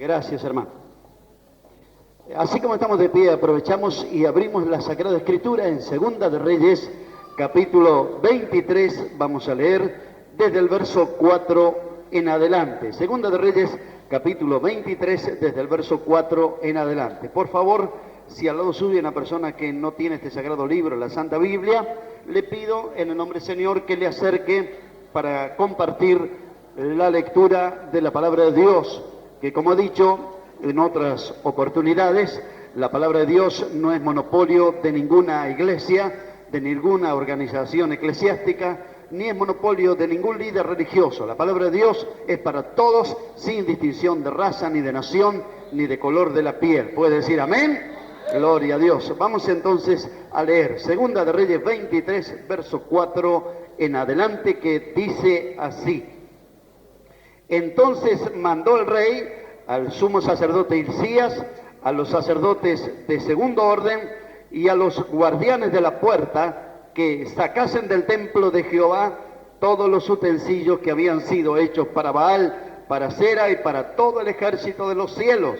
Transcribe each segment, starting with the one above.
Gracias, hermano. Así como estamos de pie, aprovechamos y abrimos la Sagrada Escritura en Segunda de Reyes, capítulo 23. Vamos a leer desde el verso 4 en adelante. Segunda de Reyes, capítulo 23, desde el verso 4 en adelante. Por favor, si al lado suyo hay una persona que no tiene este sagrado libro, la Santa Biblia, le pido en el nombre del Señor que le acerque para compartir la lectura de la palabra de Dios, que como he dicho en otras oportunidades, la palabra de Dios no es monopolio de ninguna iglesia, de ninguna organización eclesiástica, ni es monopolio de ningún líder religioso. La palabra de Dios es para todos, sin distinción de raza, ni de nación, ni de color de la piel. ¿Puede decir amén? Gloria a Dios. Vamos entonces a leer Segunda de Reyes 23, verso 4 en adelante, que dice así. Entonces mandó el rey al sumo sacerdote Hilcías, a los sacerdotes de segundo orden y a los guardianes de la puerta que sacasen del templo de Jehová todos los utensilios que habían sido hechos para Baal, para Acera y para todo el ejército de los cielos,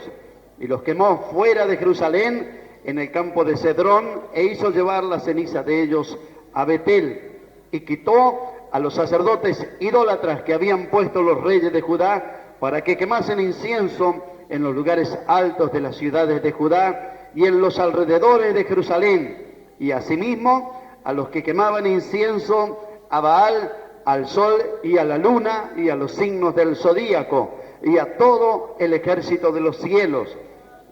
y los quemó fuera de Jerusalén en el campo de Cedrón, e hizo llevar la ceniza de ellos a Betel, y quitó a los sacerdotes idólatras que habían puesto los reyes de Judá para que quemasen incienso en los lugares altos de las ciudades de Judá y en los alrededores de Jerusalén, y asimismo a los que quemaban incienso a Baal, al sol y a la luna y a los signos del zodíaco y a todo el ejército de los cielos.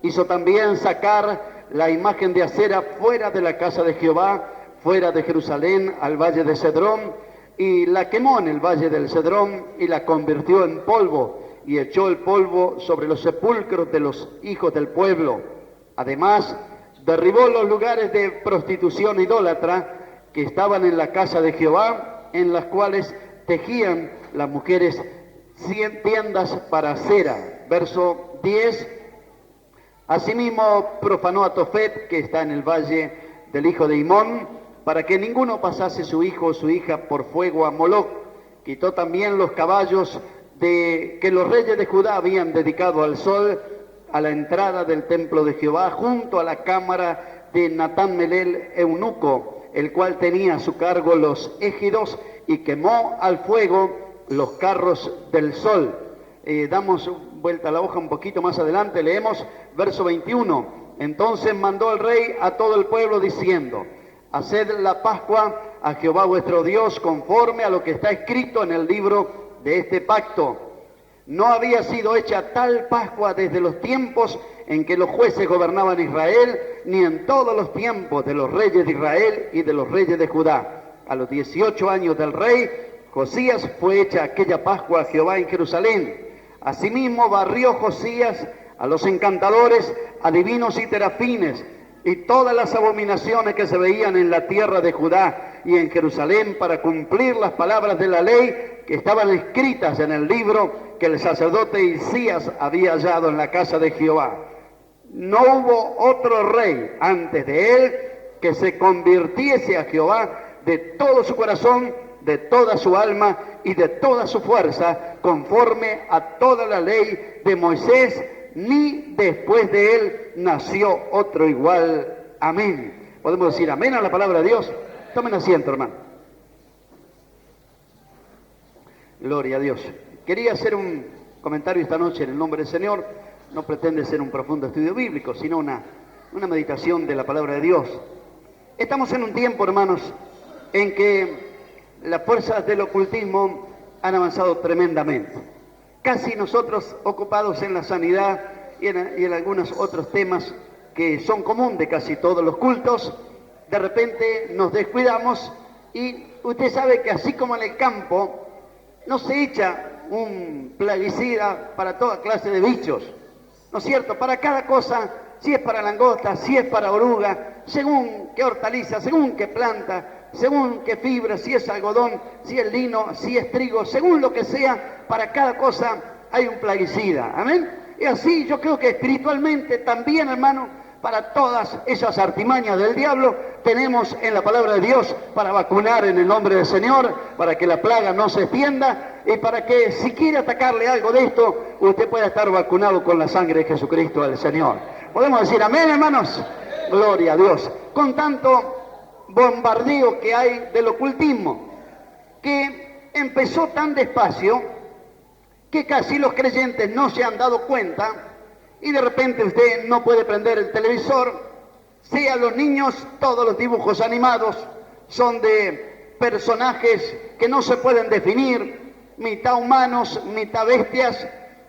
Hizo también sacar la imagen de Acera fuera de la casa de Jehová, fuera de Jerusalén, al valle de Cedrón, y la quemó en el valle del Cedrón y la convirtió en polvo, y echó el polvo sobre los sepulcros de los hijos del pueblo. Además, derribó los lugares de prostitución idólatra que estaban en la casa de Jehová, en las cuales tejían las mujeres 100 tiendas para Acera. Verso 10. Asimismo profanó a Tofet, que está en el valle del hijo de Himón, para que ninguno pasase su hijo o su hija por fuego a Moloc. Quitó también los caballos que los reyes de Judá habían dedicado al sol a la entrada del templo de Jehová, junto a la cámara de Natán Melel eunuco, el cual tenía a su cargo los égidos, y quemó al fuego los carros del sol. Damos vuelta a la hoja un poquito más adelante, leemos verso 21. Entonces mandó el rey a todo el pueblo diciendo: haced la Pascua a Jehová vuestro Dios conforme a lo que está escrito en el libro de este pacto. No había sido hecha tal Pascua desde los tiempos en que los jueces gobernaban Israel, ni en todos los tiempos de los reyes de Israel y de los reyes de Judá. A los 18 años del rey Josías fue hecha aquella Pascua a Jehová en Jerusalén. Asimismo barrió Josías a los encantadores, adivinos y terafines, y todas las abominaciones que se veían en la tierra de Judá y en Jerusalén, para cumplir las palabras de la ley que estaban escritas en el libro que el sacerdote Hilcías había hallado en la casa de Jehová. No hubo otro rey antes de él que se convirtiese a Jehová de todo su corazón, de toda su alma y de toda su fuerza, conforme a toda la ley de Moisés, ni después de él nació otro igual. Amén. ¿Podemos decir amén a la palabra de Dios? Tomen asiento, hermano. Gloria a Dios. Quería hacer un comentario esta noche en el nombre del Señor. No pretende ser un profundo estudio bíblico, sino una meditación de la palabra de Dios. Estamos en un tiempo, hermanos, en que las fuerzas del ocultismo han avanzado tremendamente. Casi nosotros ocupados en la sanidad y en algunos otros temas que son común de casi todos los cultos, de repente nos descuidamos, y usted sabe que así como en el campo no se echa un plaguicida para toda clase de bichos, ¿no es cierto? Para cada cosa, si es para langosta, si es para oruga, según qué hortaliza, según qué planta, según qué fibra, si es algodón, si es lino, si es trigo, según lo que sea, para cada cosa hay un plaguicida. Amén. Y así yo creo que espiritualmente también, hermano, para todas esas artimañas del diablo, tenemos en la palabra de Dios para vacunar en el nombre del Señor, para que la plaga no se extienda y para que si quiere atacarle algo de esto, usted pueda estar vacunado con la sangre de Jesucristo del Señor. ¿Podemos decir amén, hermanos? Gloria a Dios. Con tanto bombardeo que hay del ocultismo, que empezó tan despacio que casi los creyentes no se han dado cuenta. Y de repente usted no puede prender el televisor, sea los niños, todos los dibujos animados son de personajes que no se pueden definir, mitad humanos, mitad bestias,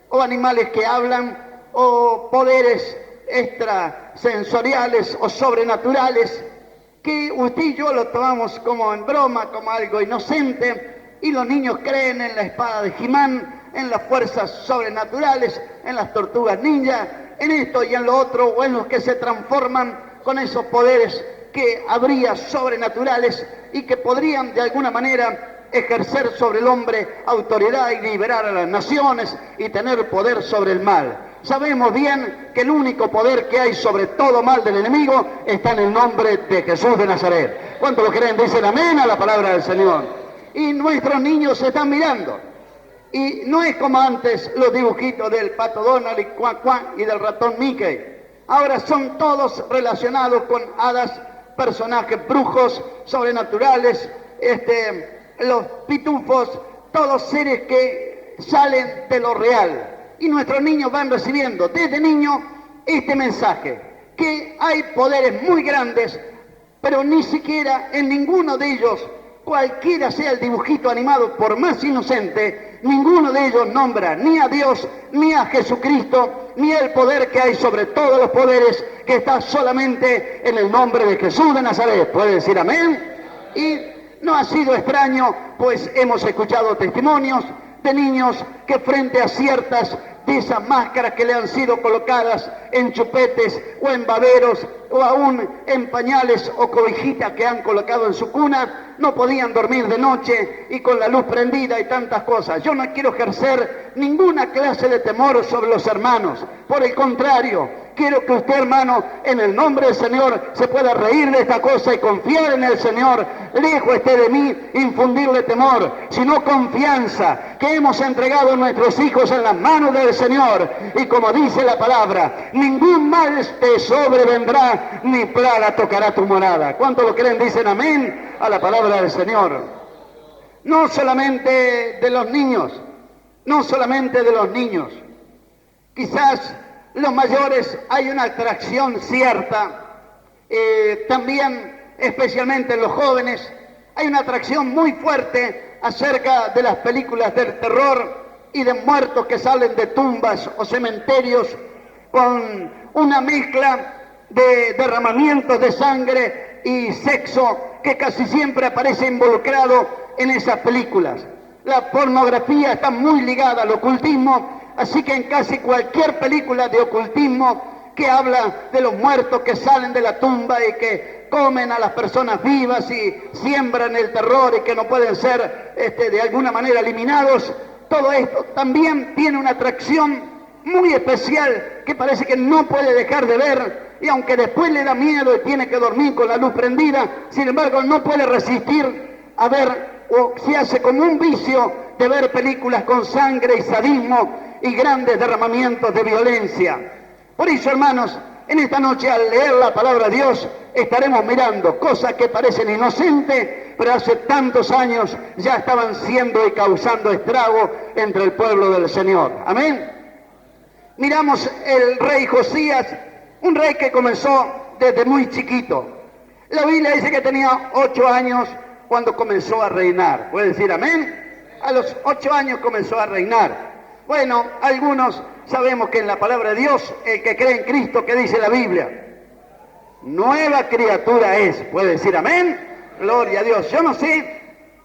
o animales que hablan, o poderes extrasensoriales o sobrenaturales, que usted y yo lo tomamos como en broma, como algo inocente, y los niños creen en la espada de He-Man, en las fuerzas sobrenaturales, en las tortugas ninja, en esto y en lo otro, o en los que se transforman con esos poderes que habría sobrenaturales y que podrían de alguna manera ejercer sobre el hombre autoridad y liberar a las naciones y tener poder sobre el mal. Sabemos bien que el único poder que hay sobre todo mal del enemigo está en el nombre de Jesús de Nazaret. ¿Cuántos lo creen? Dicen amén a la palabra del Señor. Y nuestros niños se están mirando. Y no es como antes los dibujitos del pato Donald y Cuac Cuac y del ratón Mickey. Ahora son todos relacionados con hadas, personajes brujos, sobrenaturales, los pitufos, todos seres que salen de lo real. Y nuestros niños van recibiendo desde niños este mensaje, que hay poderes muy grandes, pero ni siquiera en ninguno de ellos, cualquiera sea el dibujito animado, por más inocente, ninguno de ellos nombra ni a Dios, ni a Jesucristo, ni el poder que hay sobre todos los poderes, que está solamente en el nombre de Jesús de Nazaret. ¿Puede decir amén? Y no ha sido extraño, pues hemos escuchado testimonios de niños que frente a ciertas de esas máscaras que le han sido colocadas en chupetes o en baberos o aún en pañales o cobijitas que han colocado en su cuna, no podían dormir de noche y con la luz prendida y tantas cosas. Yo no quiero ejercer ninguna clase de temor sobre los hermanos, por el contrario, quiero que usted, hermano, en el nombre del Señor se pueda reír de esta cosa y confiar en el Señor. Lejos esté de mí infundirle temor, sino confianza, que hemos entregado a nuestros hijos en las manos del Señor. Y como dice la palabra, ningún mal te sobrevendrá, ni plaga tocará tu morada. ¿Cuántos lo creen? Dicen amén a la palabra del Señor. No solamente de los niños, no solamente de los niños. Quizás los mayores hay una atracción cierta, también especialmente en los jóvenes, hay una atracción muy fuerte acerca de las películas del terror y de muertos que salen de tumbas o cementerios con una mezcla de derramamientos de sangre y sexo que casi siempre aparece involucrado en esas películas. La pornografía está muy ligada al ocultismo, así que en casi cualquier película de ocultismo que habla de los muertos que salen de la tumba y que comen a las personas vivas y siembran el terror y que no pueden ser de alguna manera eliminados, todo esto también tiene una atracción muy especial que parece que no puede dejar de ver, y aunque después le da miedo y tiene que dormir con la luz prendida, sin embargo no puede resistir a ver, o se hace como un vicio de ver películas con sangre y sadismo y grandes derramamientos de violencia. Por eso, hermanos, en esta noche al leer la palabra de Dios estaremos mirando cosas que parecen inocentes, pero hace tantos años ya estaban siendo y causando estrago entre el pueblo del Señor. Amén. Miramos el rey Josías, un rey que comenzó desde muy chiquito. La Biblia dice que tenía 8 años cuando comenzó a reinar. ¿Puede decir amén? A los 8 años comenzó a reinar. Bueno, algunos sabemos que en la palabra de Dios, el que cree en Cristo, ¿qué dice la Biblia? Nueva criatura es. ¿Puede decir amén? Gloria a Dios. Yo no sé,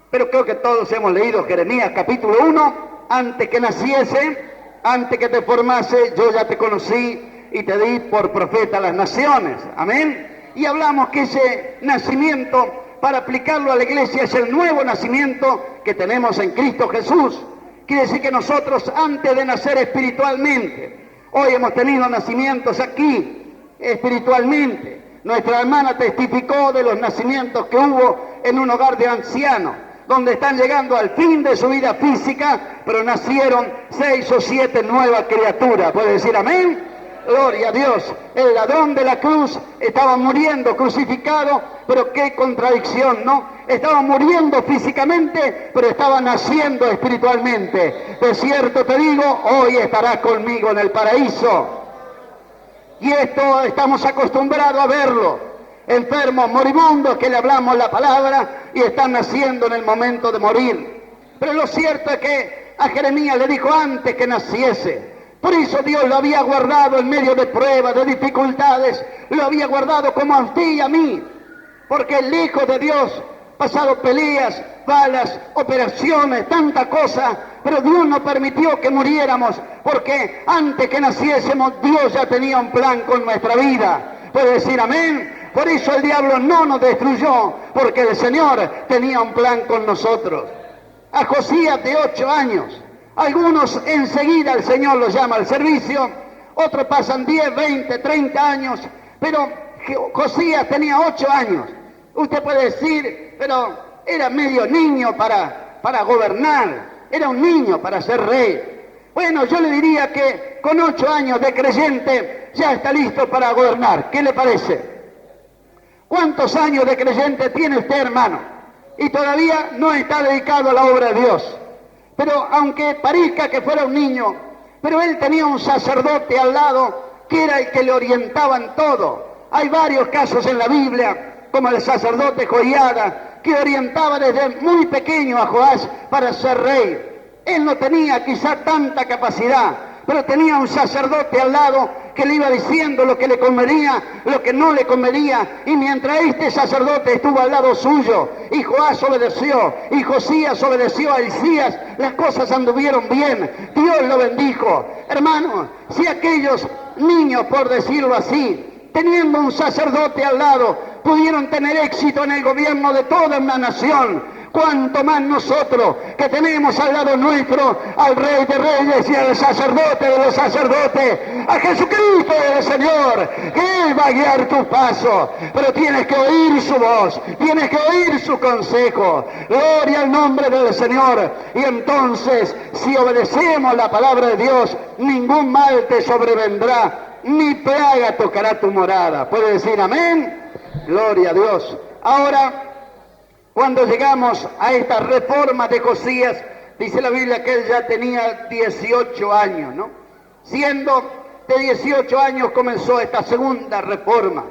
pero creo que todos hemos leído Jeremías capítulo 1. Antes que naciese, antes que te formase, yo ya te conocí y te di por profeta a las naciones. Amén. Y hablamos que ese nacimiento, para aplicarlo a la iglesia, es el nuevo nacimiento que tenemos en Cristo Jesús. Quiere decir que nosotros, antes de nacer espiritualmente, hoy hemos tenido nacimientos aquí, espiritualmente. Nuestra hermana testificó de los nacimientos que hubo en un hogar de ancianos, donde están llegando al fin de su vida física, pero nacieron 6 o 7 nuevas criaturas. ¿Puede decir amén? Gloria a Dios. El ladrón de la cruz estaba muriendo crucificado, pero qué contradicción, ¿no? Estaba muriendo físicamente, pero estaba naciendo espiritualmente. De cierto te digo, hoy estarás conmigo en el paraíso. Y esto estamos acostumbrados a verlo. Enfermos, moribundos, que le hablamos la palabra y están naciendo en el momento de morir. Pero lo cierto es que a Jeremías le dijo antes que naciese. Por eso Dios lo había guardado en medio de pruebas, de dificultades. Lo había guardado como a usted y a mí. Porque el Hijo de Dios, pasado peleas, balas, operaciones, tanta cosa, pero Dios no permitió que muriéramos, porque antes que naciésemos Dios ya tenía un plan con nuestra vida. ¿Puede decir amén? Por eso el diablo no nos destruyó, porque el Señor tenía un plan con nosotros. A Josías de 8 años, algunos enseguida el Señor los llama al servicio, otros pasan 10, 20, 30 años, pero Josías tenía 8 años. Usted puede decir, pero era medio niño para gobernar, era un niño para ser rey. Bueno, yo le diría que con 8 años de creyente ya está listo para gobernar. ¿Qué le parece? ¿Cuántos años de creyente tiene usted, hermano? Y todavía no está dedicado a la obra de Dios. Pero aunque parezca que fuera un niño, pero él tenía un sacerdote al lado que era el que le orientaba en todo. Hay varios casos en la Biblia, como el sacerdote Joiada, que orientaba desde muy pequeño a Joás para ser rey. Él no tenía quizá tanta capacidad, pero tenía un sacerdote al lado que le iba diciendo lo que le convenía, lo que no le convenía, y mientras este sacerdote estuvo al lado suyo, y Joás obedeció, y Josías obedeció a Hilcías, las cosas anduvieron bien, Dios lo bendijo. Hermano, si aquellos niños, por decirlo así, teniendo un sacerdote al lado, pudieron tener éxito en el gobierno de toda una nación, cuanto más nosotros que tenemos al lado nuestro al Rey de Reyes y al sacerdote de los sacerdotes, a Jesucristo el Señor, que Él va a guiar tus pasos, pero tienes que oír su voz, tienes que oír su consejo. Gloria al nombre del Señor. Y entonces, si obedecemos la palabra de Dios, ningún mal te sobrevendrá, ni plaga tocará tu morada. ¿Puede decir amén? Gloria a Dios. Ahora, cuando llegamos a esta reforma de Josías, dice la Biblia que él ya tenía 18 años, ¿no? Siendo de 18 años comenzó esta segunda reforma.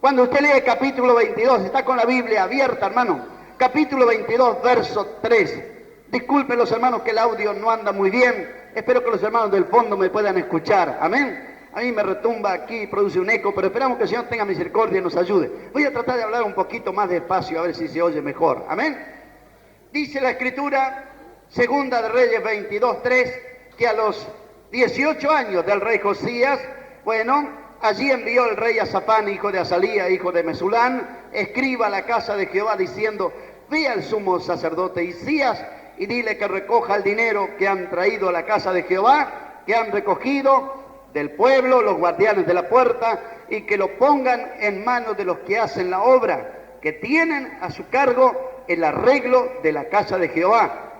Cuando usted lee capítulo 22, está con la Biblia abierta, hermano, capítulo 22, verso 3. Disculpen los hermanos que el audio no anda muy bien, espero que los hermanos del fondo me puedan escuchar, amén. A mí me retumba aquí, produce un eco, pero esperamos que el Señor tenga misericordia y nos ayude. Voy a tratar de hablar un poquito más despacio, a ver si se oye mejor. Amén. Dice la Escritura, Segunda de Reyes 22:3, que a los 18 años del rey Josías, bueno, allí envió el rey a Safán, hijo de Azalía, hijo de Mesulán, escriba a la casa de Jehová, diciendo, ve al sumo sacerdote Hilcías y dile que recoja el dinero que han traído a la casa de Jehová, que han recogido del pueblo, los guardianes de la puerta, y que lo pongan en manos de los que hacen la obra, que tienen a su cargo el arreglo de la casa de Jehová.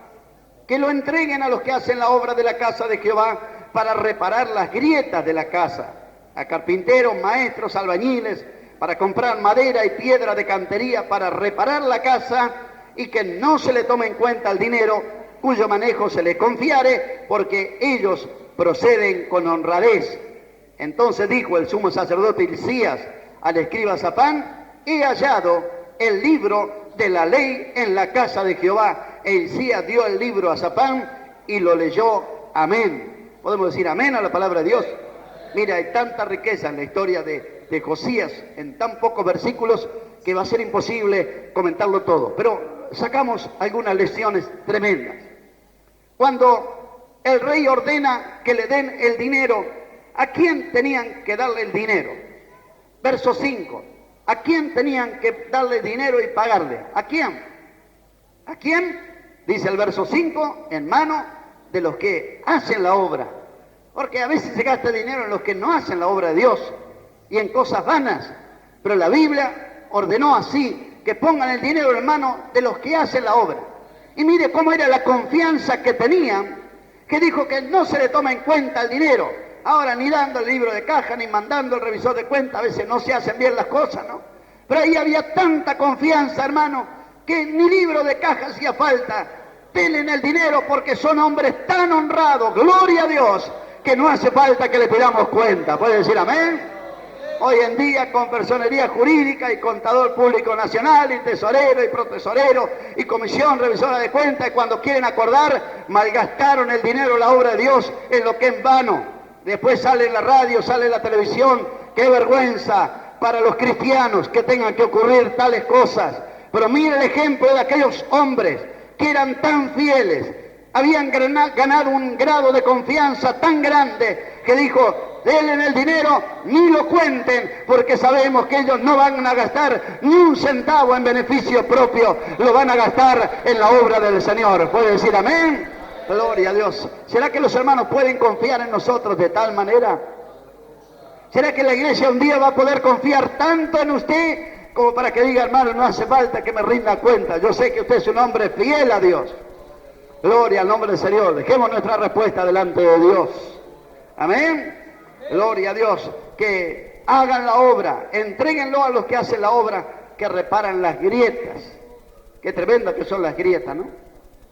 Que lo entreguen a los que hacen la obra de la casa de Jehová para reparar las grietas de la casa, a carpinteros, maestros, albañiles, para comprar madera y piedra de cantería para reparar la casa, y que no se le tome en cuenta el dinero cuyo manejo se le confiare, porque ellos proceden con honradez. Entonces dijo el sumo sacerdote Hilcías al escriba Safán, he hallado el libro de la ley en la casa de Jehová. E Hilcías dio el libro a Safán y lo leyó. Amén. ¿Podemos decir amén a la palabra de Dios? Mira, hay tanta riqueza en la historia de Josías, en tan pocos versículos, que va a ser imposible comentarlo todo. Pero sacamos algunas lecciones tremendas. Cuando el rey ordena que le den el dinero, ¿a quién tenían que darle el dinero? Verso 5. ¿A quién tenían que darle el dinero y pagarle? ¿A quién? ¿A quién? Dice el verso 5, en mano de los que hacen la obra. Porque a veces se gasta dinero en los que no hacen la obra de Dios. y en cosas vanas. Pero la Biblia ordenó así, que pongan el dinero en manos de los que hacen la obra. Y mire cómo era la confianza que tenían, que dijo que no se le toma en cuenta el dinero. Ahora ni dando el libro de caja, ni mandando el revisor de cuenta, a veces no se hacen bien las cosas, ¿no? Pero ahí había tanta confianza, hermano, que ni libro de caja hacía falta. Denle el dinero porque son hombres tan honrados, gloria a Dios, que no hace falta que le pidamos cuenta. ¿Puede decir amén? Hoy en día con personería jurídica y contador público nacional y tesorero y protesorero y comisión revisora de cuentas, y cuando quieren acordar, malgastaron el dinero, la obra de Dios, en lo que es vano. Después sale en la radio, sale en la televisión. ¡Qué vergüenza para los cristianos que tengan que ocurrir tales cosas! Pero mire el ejemplo de aquellos hombres que eran tan fieles, habían ganado un grado de confianza tan grande que dijo: denle el dinero, ni lo cuenten, porque sabemos que ellos no van a gastar ni un centavo en beneficio propio, lo van a gastar en la obra del Señor. ¿Puede decir amén? Gloria a Dios. ¿Será que los hermanos pueden confiar en nosotros de tal manera? ¿Será que la iglesia un día va a poder confiar tanto en usted como para que diga: hermano, no hace falta que me rinda cuenta, yo sé que usted es un hombre fiel a Dios? Gloria al nombre del Señor. Dejemos nuestra respuesta delante de Dios. Amén. Gloria a Dios. Que hagan la obra, entréguenlo a los que hacen la obra, que reparan las grietas. Qué tremenda que son las grietas, ¿no?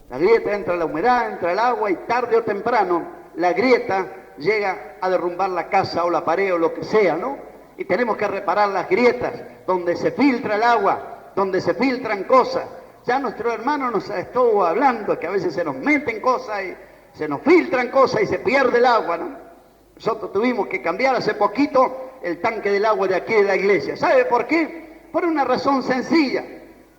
La grieta, entra la humedad, entra el agua, y tarde o temprano la grieta llega a derrumbar la casa o la pared o lo que sea, ¿no? Y tenemos que reparar las grietas donde se filtra el agua, donde se filtran cosas. Ya nuestro hermano nos estuvo hablando que a veces se nos meten cosas y se nos filtran cosas y se pierde el agua, ¿no? Nosotros tuvimos que cambiar hace poquito el tanque del agua de aquí de la iglesia. ¿Sabe por qué? Por una razón sencilla.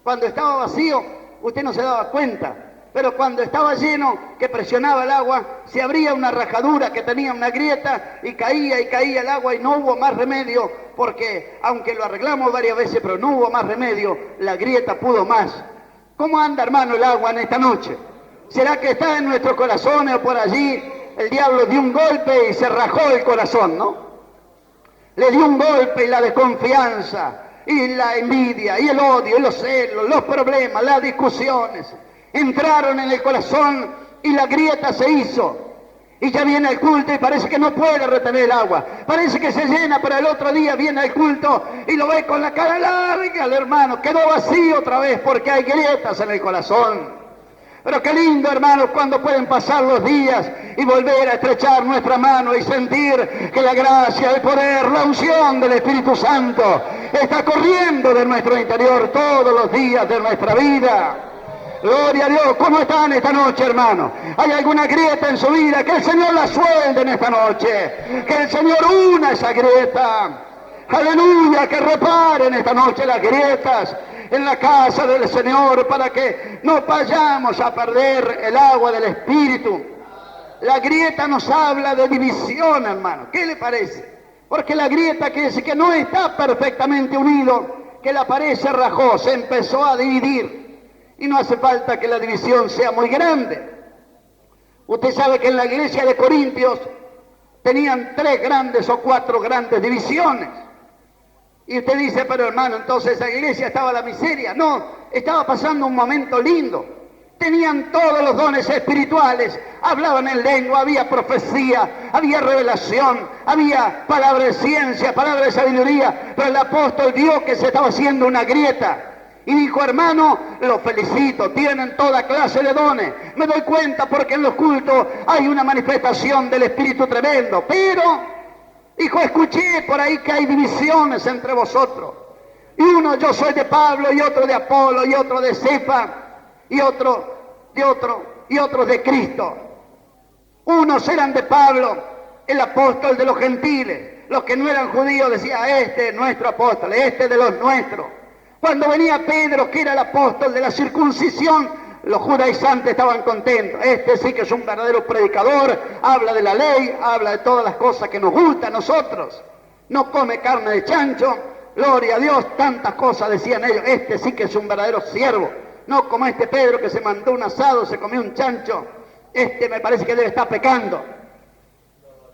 Cuando estaba vacío, usted no se daba cuenta. Pero cuando estaba lleno, que presionaba el agua, se abría una rajadura que tenía una grieta y caía el agua, y no hubo más remedio, porque aunque lo arreglamos varias veces, pero no hubo más remedio, la grieta pudo más. ¿Cómo anda, hermano, el agua en esta noche? ¿Será que está en nuestros corazones o por allí el diablo dio un golpe y se rajó el corazón, ¿no? Le dio un golpe, y la desconfianza, y la envidia, y el odio, y los celos, los problemas, las discusiones entraron en el corazón y la grieta se hizo. Y ya viene el culto y parece que no puede retener el agua. Parece que se llena, pero el otro día viene el culto y lo ve con la cara larga el hermano. Quedó vacío otra vez porque hay grietas en el corazón. Pero qué lindo, hermanos, cuando pueden pasar los días y volver a estrechar nuestra mano y sentir que la gracia, el poder, la unción del Espíritu Santo está corriendo de nuestro interior todos los días de nuestra vida. Gloria a Dios. ¿Cómo están esta noche, hermano? ¿Hay alguna grieta en su vida? Que el Señor la suelte en esta noche. Que el Señor una esa grieta. Aleluya, que reparen esta noche las grietas en la casa del Señor, para que no vayamos a perder el agua del Espíritu. La grieta nos habla de división, hermano. ¿Qué le parece? Porque la grieta quiere decir que no está perfectamente unido, que la pared se rajó, se empezó a dividir. Y no hace falta que la división sea muy grande. Usted sabe que en la iglesia de Corintios tenían 3 grandes o 4 grandes divisiones. Y usted dice: pero hermano, entonces la iglesia estaba en la miseria. No, estaba pasando un momento lindo. Tenían todos los dones espirituales, hablaban en lengua, había profecía, había revelación, había palabra de ciencia, palabra de sabiduría. Pero el apóstol vio que se estaba haciendo una grieta. Y dijo: hermano, los felicito, tienen toda clase de dones. Me doy cuenta porque en los cultos hay una manifestación del Espíritu tremendo. Pero, dijo, escuché por ahí que hay divisiones entre vosotros. Y uno, yo soy de Pablo, y otro de Apolo, y otro de Cefa, y otro de otro, y otros de Cristo. Unos eran de Pablo, el apóstol de los gentiles. Los que no eran judíos decían: este es nuestro apóstol, este es de los nuestros. Cuando venía Pedro, que era el apóstol de la circuncisión, los judaizantes estaban contentos. Este sí que es un verdadero predicador, habla de la ley, habla de todas las cosas que nos gustan a nosotros. No come carne de chancho, gloria a Dios, tantas cosas decían ellos. Este sí que es un verdadero siervo. No como este Pedro que se mandó un asado, se comió un chancho. Este me parece que debe estar pecando.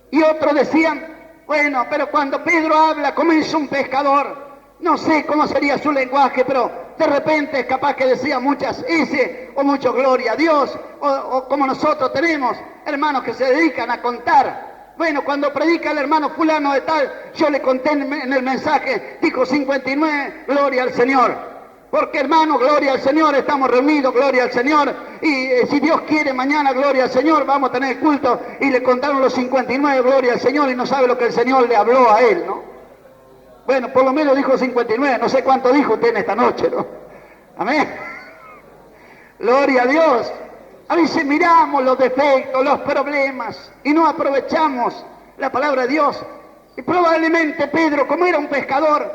Y otros decían: Bueno, pero cuando Pedro habla como es un pescador, no sé cómo sería su lenguaje, pero de repente es capaz que decía muchas S o mucho gloria a Dios, o como nosotros tenemos hermanos que se dedican a contar. Bueno, cuando predica el hermano fulano de tal, yo le conté en el mensaje, dijo 59, gloria al Señor. Porque hermano, gloria al Señor, estamos reunidos, gloria al Señor, y si Dios quiere mañana, gloria al Señor, vamos a tener el culto, y le contaron los 59, gloria al Señor, y no sabe lo que el Señor le habló a él, ¿no? Bueno, por lo menos dijo 59, no sé cuánto dijo usted en esta noche, ¿no? Amén. Gloria a Dios. A veces miramos los defectos, los problemas, y no aprovechamos la palabra de Dios. Y probablemente Pedro, como era un pescador,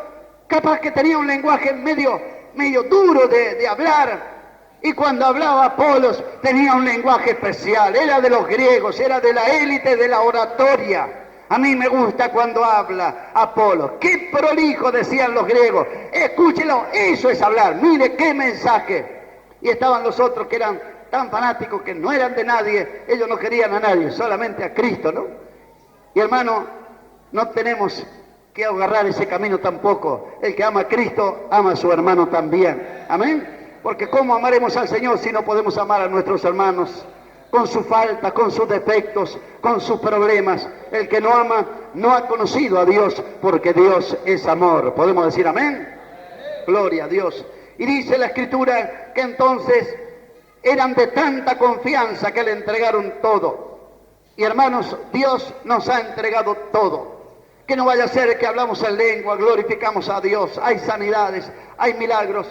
capaz que tenía un lenguaje medio duro de hablar, y cuando hablaba Apolos tenía un lenguaje especial, era de los griegos, era de la élite de la oratoria. A mí me gusta cuando habla Apolos, qué prolijo, decían los griegos, escúchelo, eso es hablar, mire qué mensaje. Y estaban los otros que eran tan fanáticos que no eran de nadie, ellos no querían a nadie, solamente a Cristo, ¿no? Y hermano, no tenemos que agarrar ese camino tampoco. El que ama a Cristo, ama a su hermano también. Amén. Porque ¿cómo amaremos al Señor si no podemos amar a nuestros hermanos? Con su falta, con sus defectos, con sus problemas. El que no ama, no ha conocido a Dios, porque Dios es amor. ¿Podemos decir amén? Gloria a Dios. Y dice la Escritura que entonces eran de tanta confianza que le entregaron todo. Y hermanos, Dios nos ha entregado todo. Que no vaya a ser que hablamos en lengua, glorificamos a Dios, hay sanidades, hay milagros,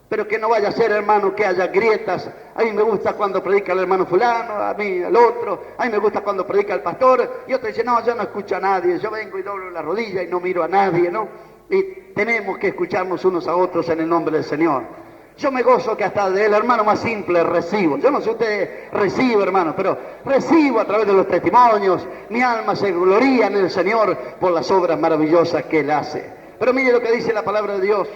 pero que no vaya a ser, hermano, que haya grietas. A mí me gusta cuando predica el hermano fulano, a mí el otro, a mí me gusta cuando predica el pastor, y otro dice, no, yo no escucho a nadie, yo vengo y doblo la rodilla y no miro a nadie, ¿no? Y tenemos que escucharnos unos a otros en el nombre del Señor. Yo me gozo que hasta del hermano más simple recibo. Yo no sé si usted recibe, hermano, pero recibo a través de los testimonios. Mi alma se gloría en el Señor por las obras maravillosas que Él hace. Pero mire lo que dice la palabra de Dios.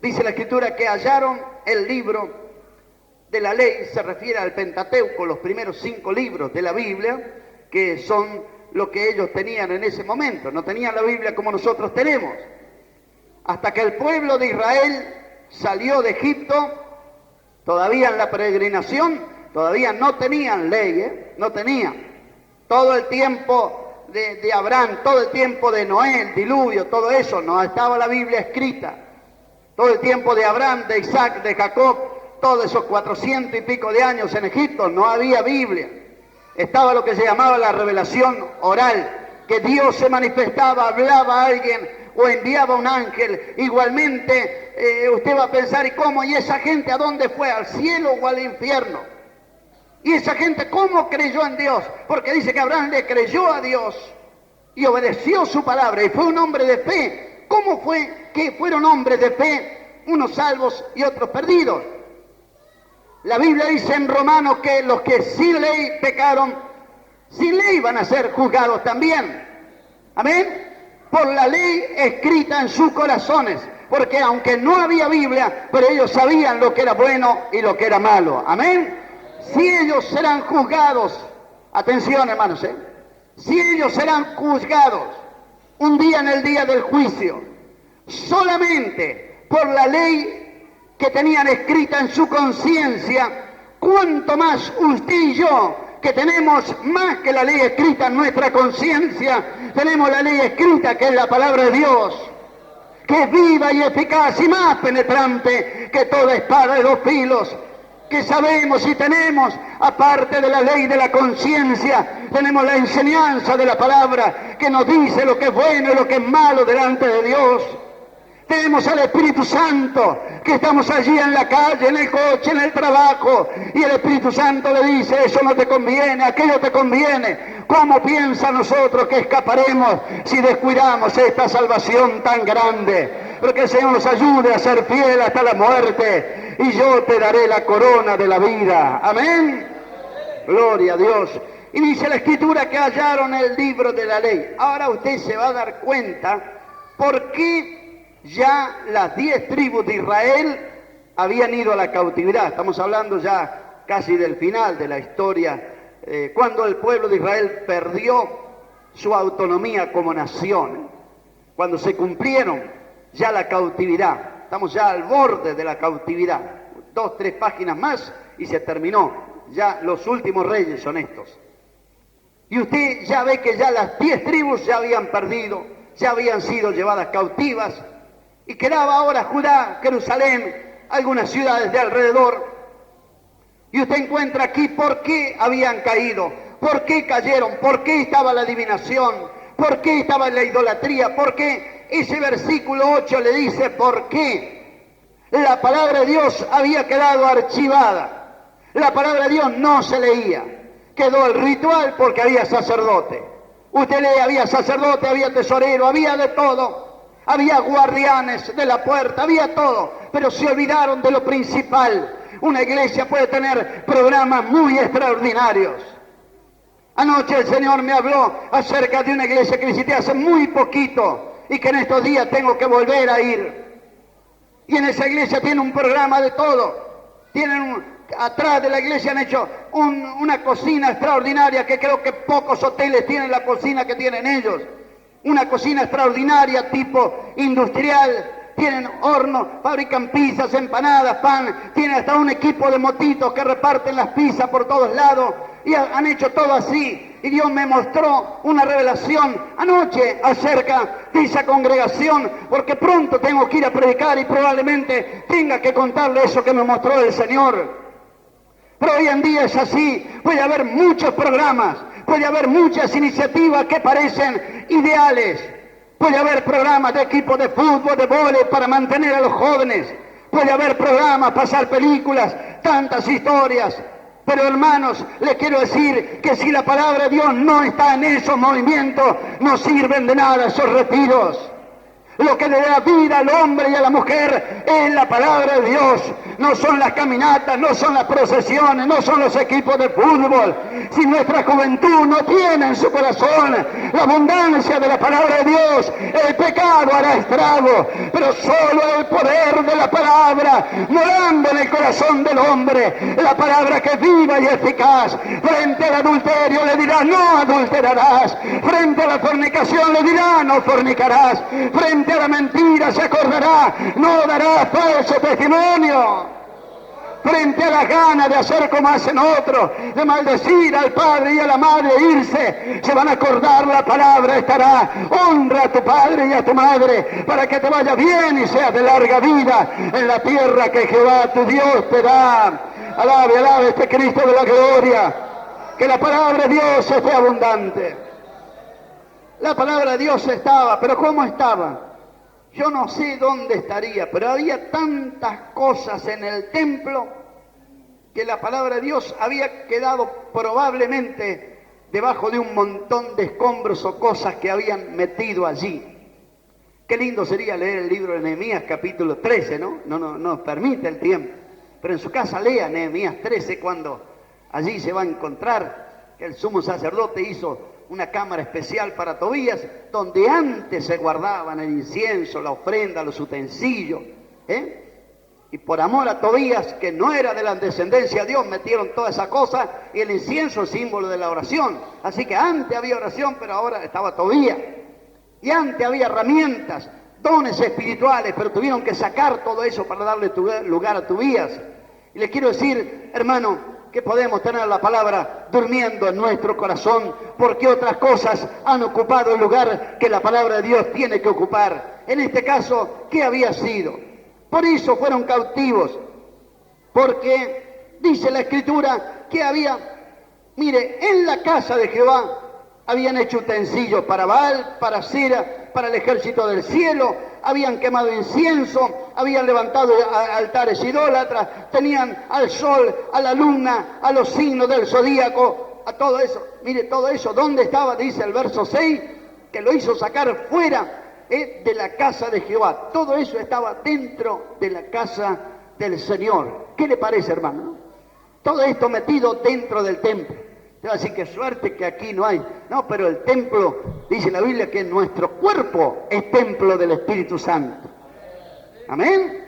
Dice la Escritura que hallaron el libro de la ley, se refiere al Pentateuco, los primeros 5 libros de la Biblia, que son lo que ellos tenían en ese momento. No tenían la Biblia como nosotros tenemos. Hasta que el pueblo de Israel salió de Egipto, todavía en la peregrinación, todavía no tenían ley, no tenían. Todo el tiempo de Abraham, todo el tiempo de Noé, el diluvio, todo eso, no estaba la Biblia escrita. Todo el tiempo de Abraham, de Isaac, de Jacob, todos esos 400 y pico de años en Egipto, no había Biblia. Estaba lo que se llamaba la revelación oral, que Dios se manifestaba, hablaba a alguien, o enviaba un ángel. Igualmente usted va a pensar, ¿y cómo? ¿Y esa gente a dónde fue? ¿Al cielo o al infierno? ¿Y esa gente cómo creyó en Dios? Porque dice que Abraham le creyó a Dios y obedeció su palabra y fue un hombre de fe. ¿Cómo fue que fueron hombres de fe, unos salvos y otros perdidos? La Biblia dice en Romanos que los que sin ley pecaron, sin ley van a ser juzgados también. Amén. Por la ley escrita en sus corazones, porque aunque no había Biblia, pero ellos sabían lo que era bueno y lo que era malo. Amén. Si ellos serán juzgados, atención hermanos, si ellos serán juzgados un día en el día del juicio, solamente por la ley que tenían escrita en su conciencia, ¿cuánto más usted y yo, que tenemos más que la ley escrita en nuestra conciencia? Tenemos la ley escrita, que es la palabra de Dios, que es viva y eficaz y más penetrante que toda espada de 2 filos, que sabemos y tenemos, aparte de la ley de la conciencia, tenemos la enseñanza de la palabra, que nos dice lo que es bueno y lo que es malo delante de Dios. Tenemos al Espíritu Santo, que estamos allí en la calle, en el coche, en el trabajo, y el Espíritu Santo le dice, eso no te conviene, aquello te conviene. ¿Cómo piensa nosotros que escaparemos si descuidamos esta salvación tan grande? Pero que el Señor nos ayude a ser fiel hasta la muerte, y yo te daré la corona de la vida. Amén. Gloria a Dios. Y dice la Escritura que hallaron el libro de la ley. Ahora usted se va a dar cuenta por qué ya las 10 tribus de Israel habían ido a la cautividad. Estamos hablando ya casi del final de la historia, cuando el pueblo de Israel perdió su autonomía como nación, cuando se cumplieron ya la cautividad. Estamos ya al borde de la cautividad. 2, 3 páginas más y se terminó. Ya los últimos reyes son estos. Y usted ya ve que ya las 10 tribus ya habían perdido, ya habían sido llevadas cautivas, y quedaba ahora Judá, Jerusalén, algunas ciudades de alrededor. Y usted encuentra aquí por qué habían caído, por qué cayeron, por qué estaba la adivinación, por qué estaba la idolatría, por qué ese versículo 8 le dice por qué. La palabra de Dios había quedado archivada, la palabra de Dios no se leía. Quedó el ritual porque había sacerdote. Usted lee, había sacerdote, había tesorero, había de todo. Había guardianes de la puerta, había todo. Pero se olvidaron de lo principal. Una iglesia puede tener programas muy extraordinarios. Anoche el Señor me habló acerca de una iglesia que visité hace muy poquito y que en estos días tengo que volver a ir. Y en esa iglesia tiene un programa de todo. Atrás de la iglesia han hecho una cocina extraordinaria que creo que pocos hoteles tienen la cocina que tienen ellos. Una cocina extraordinaria tipo industrial. Tienen hornos, fabrican pizzas, empanadas, pan. Tienen hasta un equipo de motitos que reparten las pizzas por todos lados. Y han hecho todo así. Y Dios me mostró una revelación anoche acerca de esa congregación, porque pronto tengo que ir a predicar y probablemente tenga que contarle eso que me mostró el Señor. Pero hoy en día es así, puede haber muchos programas, puede haber muchas iniciativas que parecen ideales, puede haber programas de equipos de fútbol, de vóley para mantener a los jóvenes, puede haber programas, pasar películas, tantas historias. Pero hermanos, les quiero decir que si la palabra de Dios no está en esos movimientos, no sirven de nada esos retiros. Lo que le da vida al hombre y a la mujer es la palabra de Dios. No son las caminatas, no son las procesiones, no son los equipos de fútbol. Si nuestra juventud no tiene en su corazón la abundancia de la palabra de Dios, el pecado hará estrago. Pero solo el poder de la palabra, morando en el corazón del hombre, la palabra que es viva y eficaz, frente al adulterio le dirá no adulterarás, frente a la fornicación le dirá no fornicarás, frente a la mentira se acordará, no dará falso testimonio. Frente a las ganas de hacer como hacen otros, de maldecir al padre y a la madre e irse, se van a acordar la palabra, estará, honra a tu padre y a tu madre, para que te vaya bien y seas de larga vida en la tierra que Jehová tu Dios te da. Alabe, alabe este Cristo de la gloria, que la palabra de Dios esté abundante. La palabra de Dios estaba, pero ¿cómo estaba? Yo no sé dónde estaría, pero había tantas cosas en el templo que la palabra de Dios había quedado probablemente debajo de un montón de escombros o cosas que habían metido allí. Qué lindo sería leer el libro de Nehemías capítulo 13, ¿no? No nos permite el tiempo. Pero en su casa lea Nehemías 13 cuando allí se va a encontrar que el sumo sacerdote hizo una cámara especial para Tobías, donde antes se guardaban el incienso, la ofrenda, los utensilios. Y por amor a Tobías, que no era de la descendencia de Dios, metieron toda esa cosa, y el incienso es símbolo de la oración. Así que antes había oración, pero ahora estaba Tobías. Y antes había herramientas, dones espirituales, pero tuvieron que sacar todo eso para darle lugar a Tobías. Y les quiero decir, hermano, que podemos tener la palabra durmiendo en nuestro corazón, porque otras cosas han ocupado el lugar que la palabra de Dios tiene que ocupar. En este caso, ¿qué había sido? Por eso fueron cautivos, porque dice la Escritura que había, mire, en la casa de Jehová habían hecho utensilios para Baal, para Asera, para el ejército del cielo, habían quemado incienso, habían levantado altares idólatras, tenían al sol, a la luna, a los signos del zodíaco, a todo eso. Mire, todo eso, ¿dónde estaba? Dice el verso 6, que lo hizo sacar fuera de la casa de Jehová. Todo eso estaba dentro de la casa del Señor. ¿Qué le parece, hermano? Todo esto metido dentro del templo. Te va a decir, qué suerte que aquí no hay. No, pero el templo, dice la Biblia, que nuestro cuerpo es templo del Espíritu Santo. ¿Amén?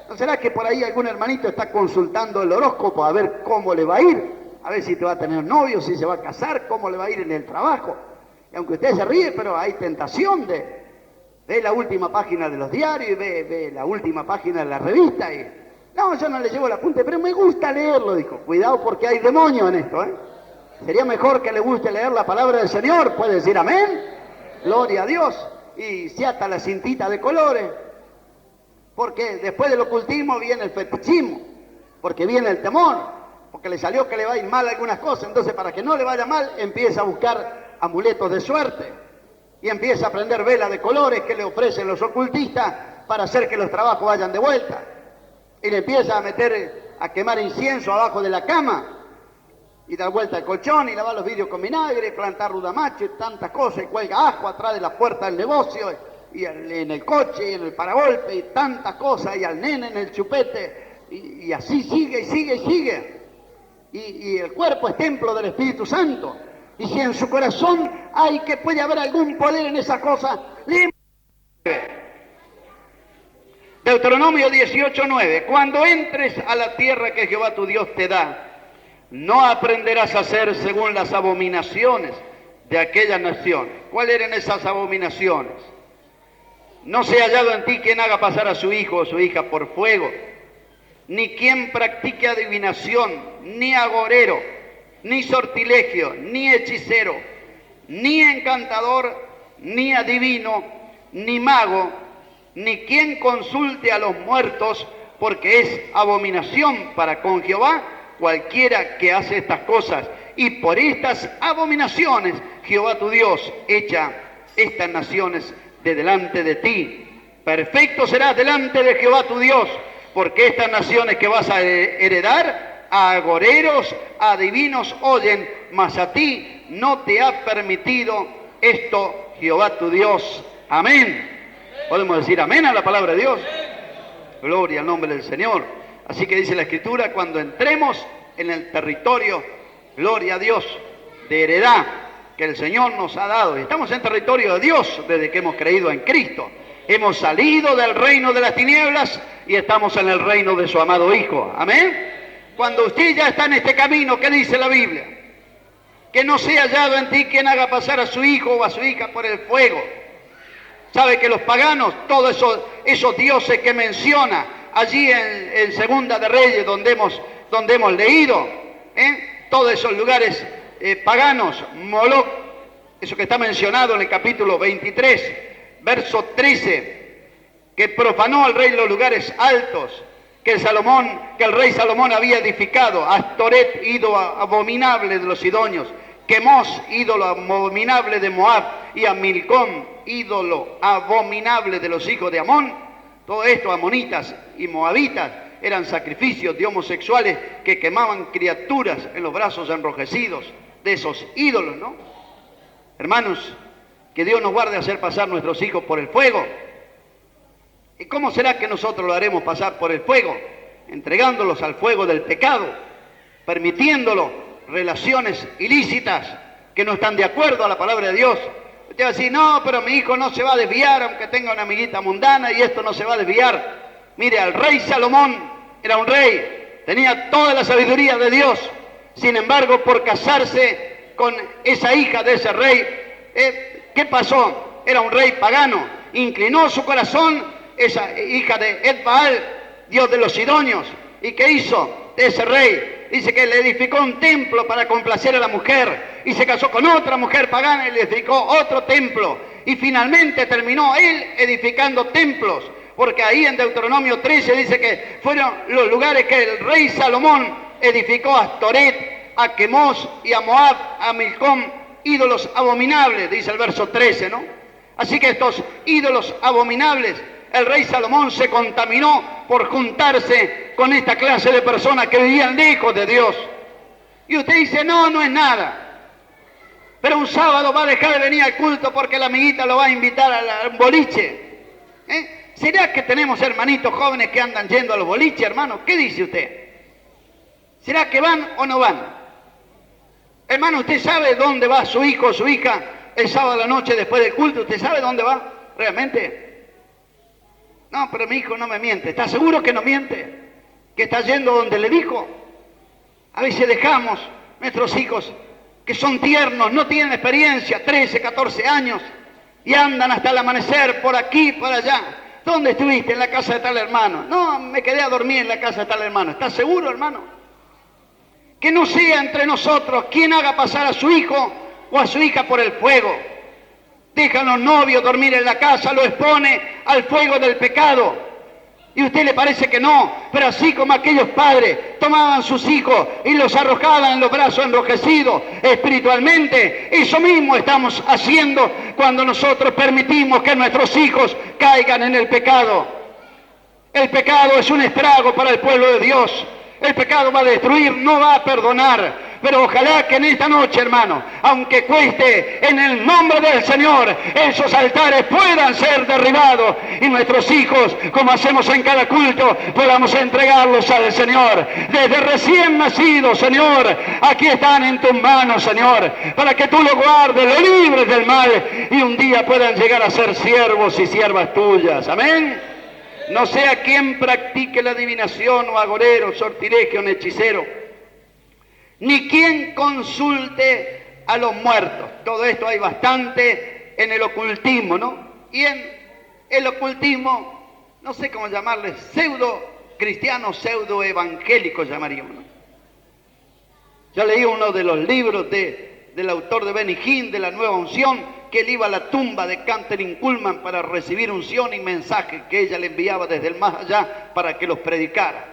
¿No será que por ahí algún hermanito está consultando el horóscopo a ver cómo le va a ir? A ver si te va a tener novio, si se va a casar, cómo le va a ir en el trabajo. Y aunque usted se ríe, pero hay tentación de ve la última página de los diarios, y ve la última página de la revista. Y no, yo no le llevo el apunte, pero me gusta leerlo, dijo. Cuidado porque hay demonio en esto, ¿eh? Sería mejor que le guste leer la palabra del Señor. ¿Puede decir amén? Gloria a Dios. Y se ata la cintita de colores. Porque después del ocultismo viene el fetichismo. Porque viene el temor. Porque le salió que le va a ir mal algunas cosas. Entonces, para que no le vaya mal, empieza a buscar amuletos de suerte. Y empieza a prender velas de colores que le ofrecen los ocultistas para hacer que los trabajos vayan de vuelta. Y le empieza a meter, a quemar incienso abajo de la cama. Y dar vuelta al colchón, y lavar los vidrios con vinagre, plantar rudamacho y tantas cosas, y cuelga ajo atrás de la puerta del negocio, y en el coche, y en el paragolpe, y tantas cosas, y al nene en el chupete, y así sigue, y sigue, y sigue. Y el cuerpo es templo del Espíritu Santo. Y si en su corazón hay que puede haber algún poder en esa cosa, Deuteronomio 18:9, cuando entres a la tierra que Jehová tu Dios te da, no aprenderás a hacer según las abominaciones de aquellas naciones. ¿Cuáles eran esas abominaciones? No sea hallado en ti quien haga pasar a su hijo o su hija por fuego, ni quien practique adivinación, ni agorero, ni sortilegio, ni hechicero, ni encantador, ni adivino, ni mago, ni quien consulte a los muertos, porque es abominación para con Jehová cualquiera que hace estas cosas. Y por estas abominaciones Jehová tu Dios echa estas naciones de delante de ti. Perfecto serás delante de Jehová tu Dios, porque estas naciones que vas a heredar, a agoreros, a adivinos oyen, mas a ti no te ha permitido esto Jehová tu Dios. Amén. ¿Podemos decir amén a la palabra de Dios? Gloria al nombre del Señor. Así que dice la Escritura, cuando entremos en el territorio, gloria a Dios, de heredad que el Señor nos ha dado. Estamos en territorio de Dios desde que hemos creído en Cristo. Hemos salido del reino de las tinieblas y estamos en el reino de su amado Hijo. Amén. Cuando usted ya está en este camino, ¿qué dice la Biblia? Que no sea hallado en ti quien haga pasar a su hijo o a su hija por el fuego. ¿Sabe que los paganos, todos esos dioses que menciona allí en Segunda de Reyes, donde hemos leído, todos esos lugares paganos, Moloc, eso que está mencionado en el capítulo 23, verso 13, que profanó al rey los lugares altos, que el rey Salomón había edificado, Astoret, ídolo abominable de los sidonios, Quemos, ídolo abominable de Moab, y a Milcom, ídolo abominable de los hijos de Amón. Todo esto, amonitas y moabitas, eran sacrificios de homosexuales que quemaban criaturas en los brazos enrojecidos de esos ídolos, ¿no? Hermanos, que Dios nos guarde hacer pasar nuestros hijos por el fuego. ¿Y cómo será que nosotros lo haremos pasar por el fuego? Entregándolos al fuego del pecado, permitiéndolo relaciones ilícitas que no están de acuerdo a la palabra de Dios. Usted va a decir, no, pero mi hijo no se va a desviar aunque tenga una amiguita mundana y esto no se va a desviar. Mire, el rey Salomón era un rey, tenía toda la sabiduría de Dios. Sin embargo, por casarse con esa hija de ese rey, ¿qué pasó? Era un rey pagano, inclinó su corazón, esa hija de Ed-Baal, dios de los sidonios. ¿Y qué hizo ese rey? Dice que le edificó un templo para complacer a la mujer y se casó con otra mujer pagana y le edificó otro templo. Y finalmente terminó él edificando templos, porque ahí en Deuteronomio 13 dice que fueron los lugares que el rey Salomón edificó: a Astoret, a Quemos y a Moab, a Milcom, ídolos abominables, dice el verso 13, ¿no? Así que estos ídolos abominables, el rey Salomón se contaminó por juntarse con esta clase de personas que vivían lejos de Dios. Y usted dice, no, no es nada. Pero un sábado va a dejar de venir al culto porque la amiguita lo va a invitar a un boliche. ¿Será que tenemos hermanitos jóvenes que andan yendo a los boliches, hermano? ¿Qué dice usted? ¿Será que van o no van? Hermano, ¿usted sabe dónde va su hijo o su hija el sábado a la noche después del culto? ¿Usted sabe dónde va realmente? No, pero mi hijo no me miente. ¿Está seguro que no miente? ¿Que está yendo donde le dijo? A veces dejamos nuestros hijos que son tiernos, no tienen experiencia, 13, 14 años, y andan hasta el amanecer por aquí, por allá. ¿Dónde estuviste? En la casa de tal hermano. No, me quedé a dormir en la casa de tal hermano. ¿Estás seguro, hermano? Que no sea entre nosotros quien haga pasar a su hijo o a su hija por el fuego. Dejan los novios dormir en la casa, lo expone al fuego del pecado. Y a usted le parece que no, pero así como aquellos padres tomaban sus hijos y los arrojaban en los brazos enrojecidos espiritualmente, eso mismo estamos haciendo cuando nosotros permitimos que nuestros hijos caigan en el pecado. El pecado es un estrago para el pueblo de Dios. El pecado va a destruir, no va a perdonar. Pero ojalá que en esta noche, hermano, aunque cueste, en el nombre del Señor, esos altares puedan ser derribados y nuestros hijos, como hacemos en cada culto, podamos entregarlos al Señor. Desde recién nacidos, Señor, aquí están en tus manos, Señor, para que tú los guardes, los libres del mal y un día puedan llegar a ser siervos y siervas tuyas. Amén. No sea quien practique la adivinación o agorero, sortilegio o hechicero, ni quien consulte a los muertos. Todo esto hay bastante en el ocultismo, ¿no? Y en el ocultismo, no sé cómo llamarle, pseudo cristianos, pseudo evangélicos llamaríamos, ¿no? Yo leí uno de los libros del autor de Benny Hinn, de la Nueva Unción, que él iba a la tumba de Kathryn Kuhlman para recibir unción y mensaje que ella le enviaba desde el más allá para que los predicara.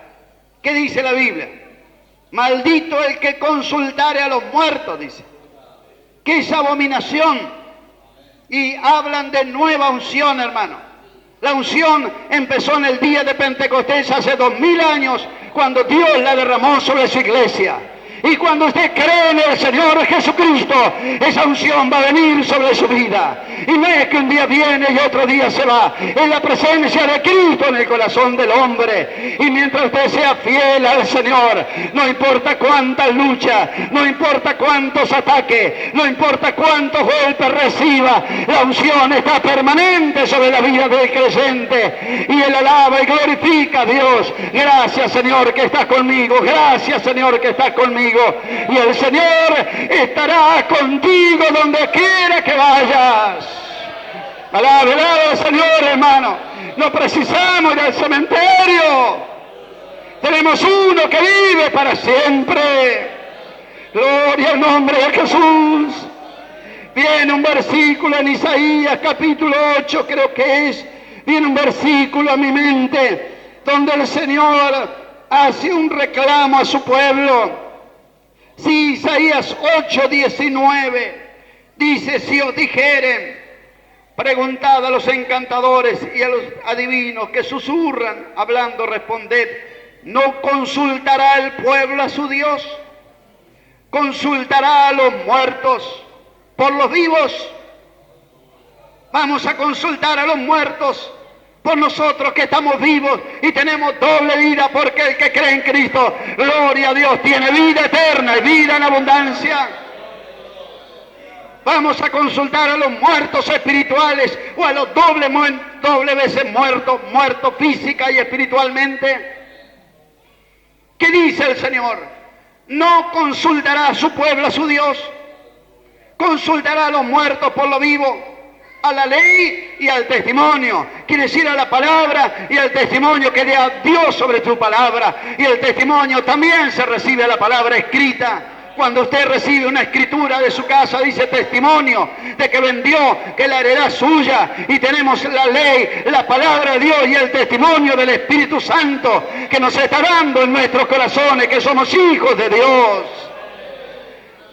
¿Qué dice la Biblia? Maldito el que consultare a los muertos, dice. ¿Qué es abominación? Y hablan de nueva unción, hermano. La unción empezó en el día de Pentecostés hace 2000 años, cuando Dios la derramó sobre su iglesia. Y cuando usted cree en el Señor Jesucristo, esa unción va a venir sobre su vida. Y no es que un día viene y otro día se va. Es la presencia de Cristo en el corazón del hombre. Y mientras usted sea fiel al Señor, no importa cuántas luchas, no importa cuántos ataques, no importa cuántos golpes reciba, la unción está permanente sobre la vida del creyente. Y él alaba y glorifica a Dios. Gracias, Señor, que estás conmigo. Gracias, Señor, que estás conmigo. Y el Señor estará contigo donde quiera que vayas. Alaba al Señor, hermano. No precisamos ir al cementerio. Tenemos uno que vive para siempre. Gloria al nombre de Jesús. Viene un versículo en Isaías capítulo 8, creo que es. Viene un versículo a mi mente donde el Señor hace un reclamo a su pueblo. Si Isaías 8:19 dice: si os dijeren, preguntad a los encantadores y a los adivinos que susurran, hablando, responded, ¿no consultará el pueblo a su Dios? ¿Consultará a los muertos por los vivos? Vamos a consultar a los muertos por nosotros que estamos vivos y tenemos doble vida, porque el que cree en Cristo, gloria a Dios, tiene vida eterna y vida en abundancia. Vamos a consultar a los muertos espirituales o a los doble veces muertos física y espiritualmente. ¿Qué dice el Señor? No consultará a su pueblo, a su Dios. Consultará a los muertos por lo vivo, a la ley y al testimonio. Quiere decir a la palabra y al testimonio que da Dios sobre su palabra. Y el testimonio también se recibe a la palabra escrita. Cuando usted recibe una escritura de su casa, dice testimonio de que vendió, que la heredad es suya. Y tenemos la ley, la palabra de Dios y el testimonio del Espíritu Santo que nos está dando en nuestros corazones que somos hijos de Dios.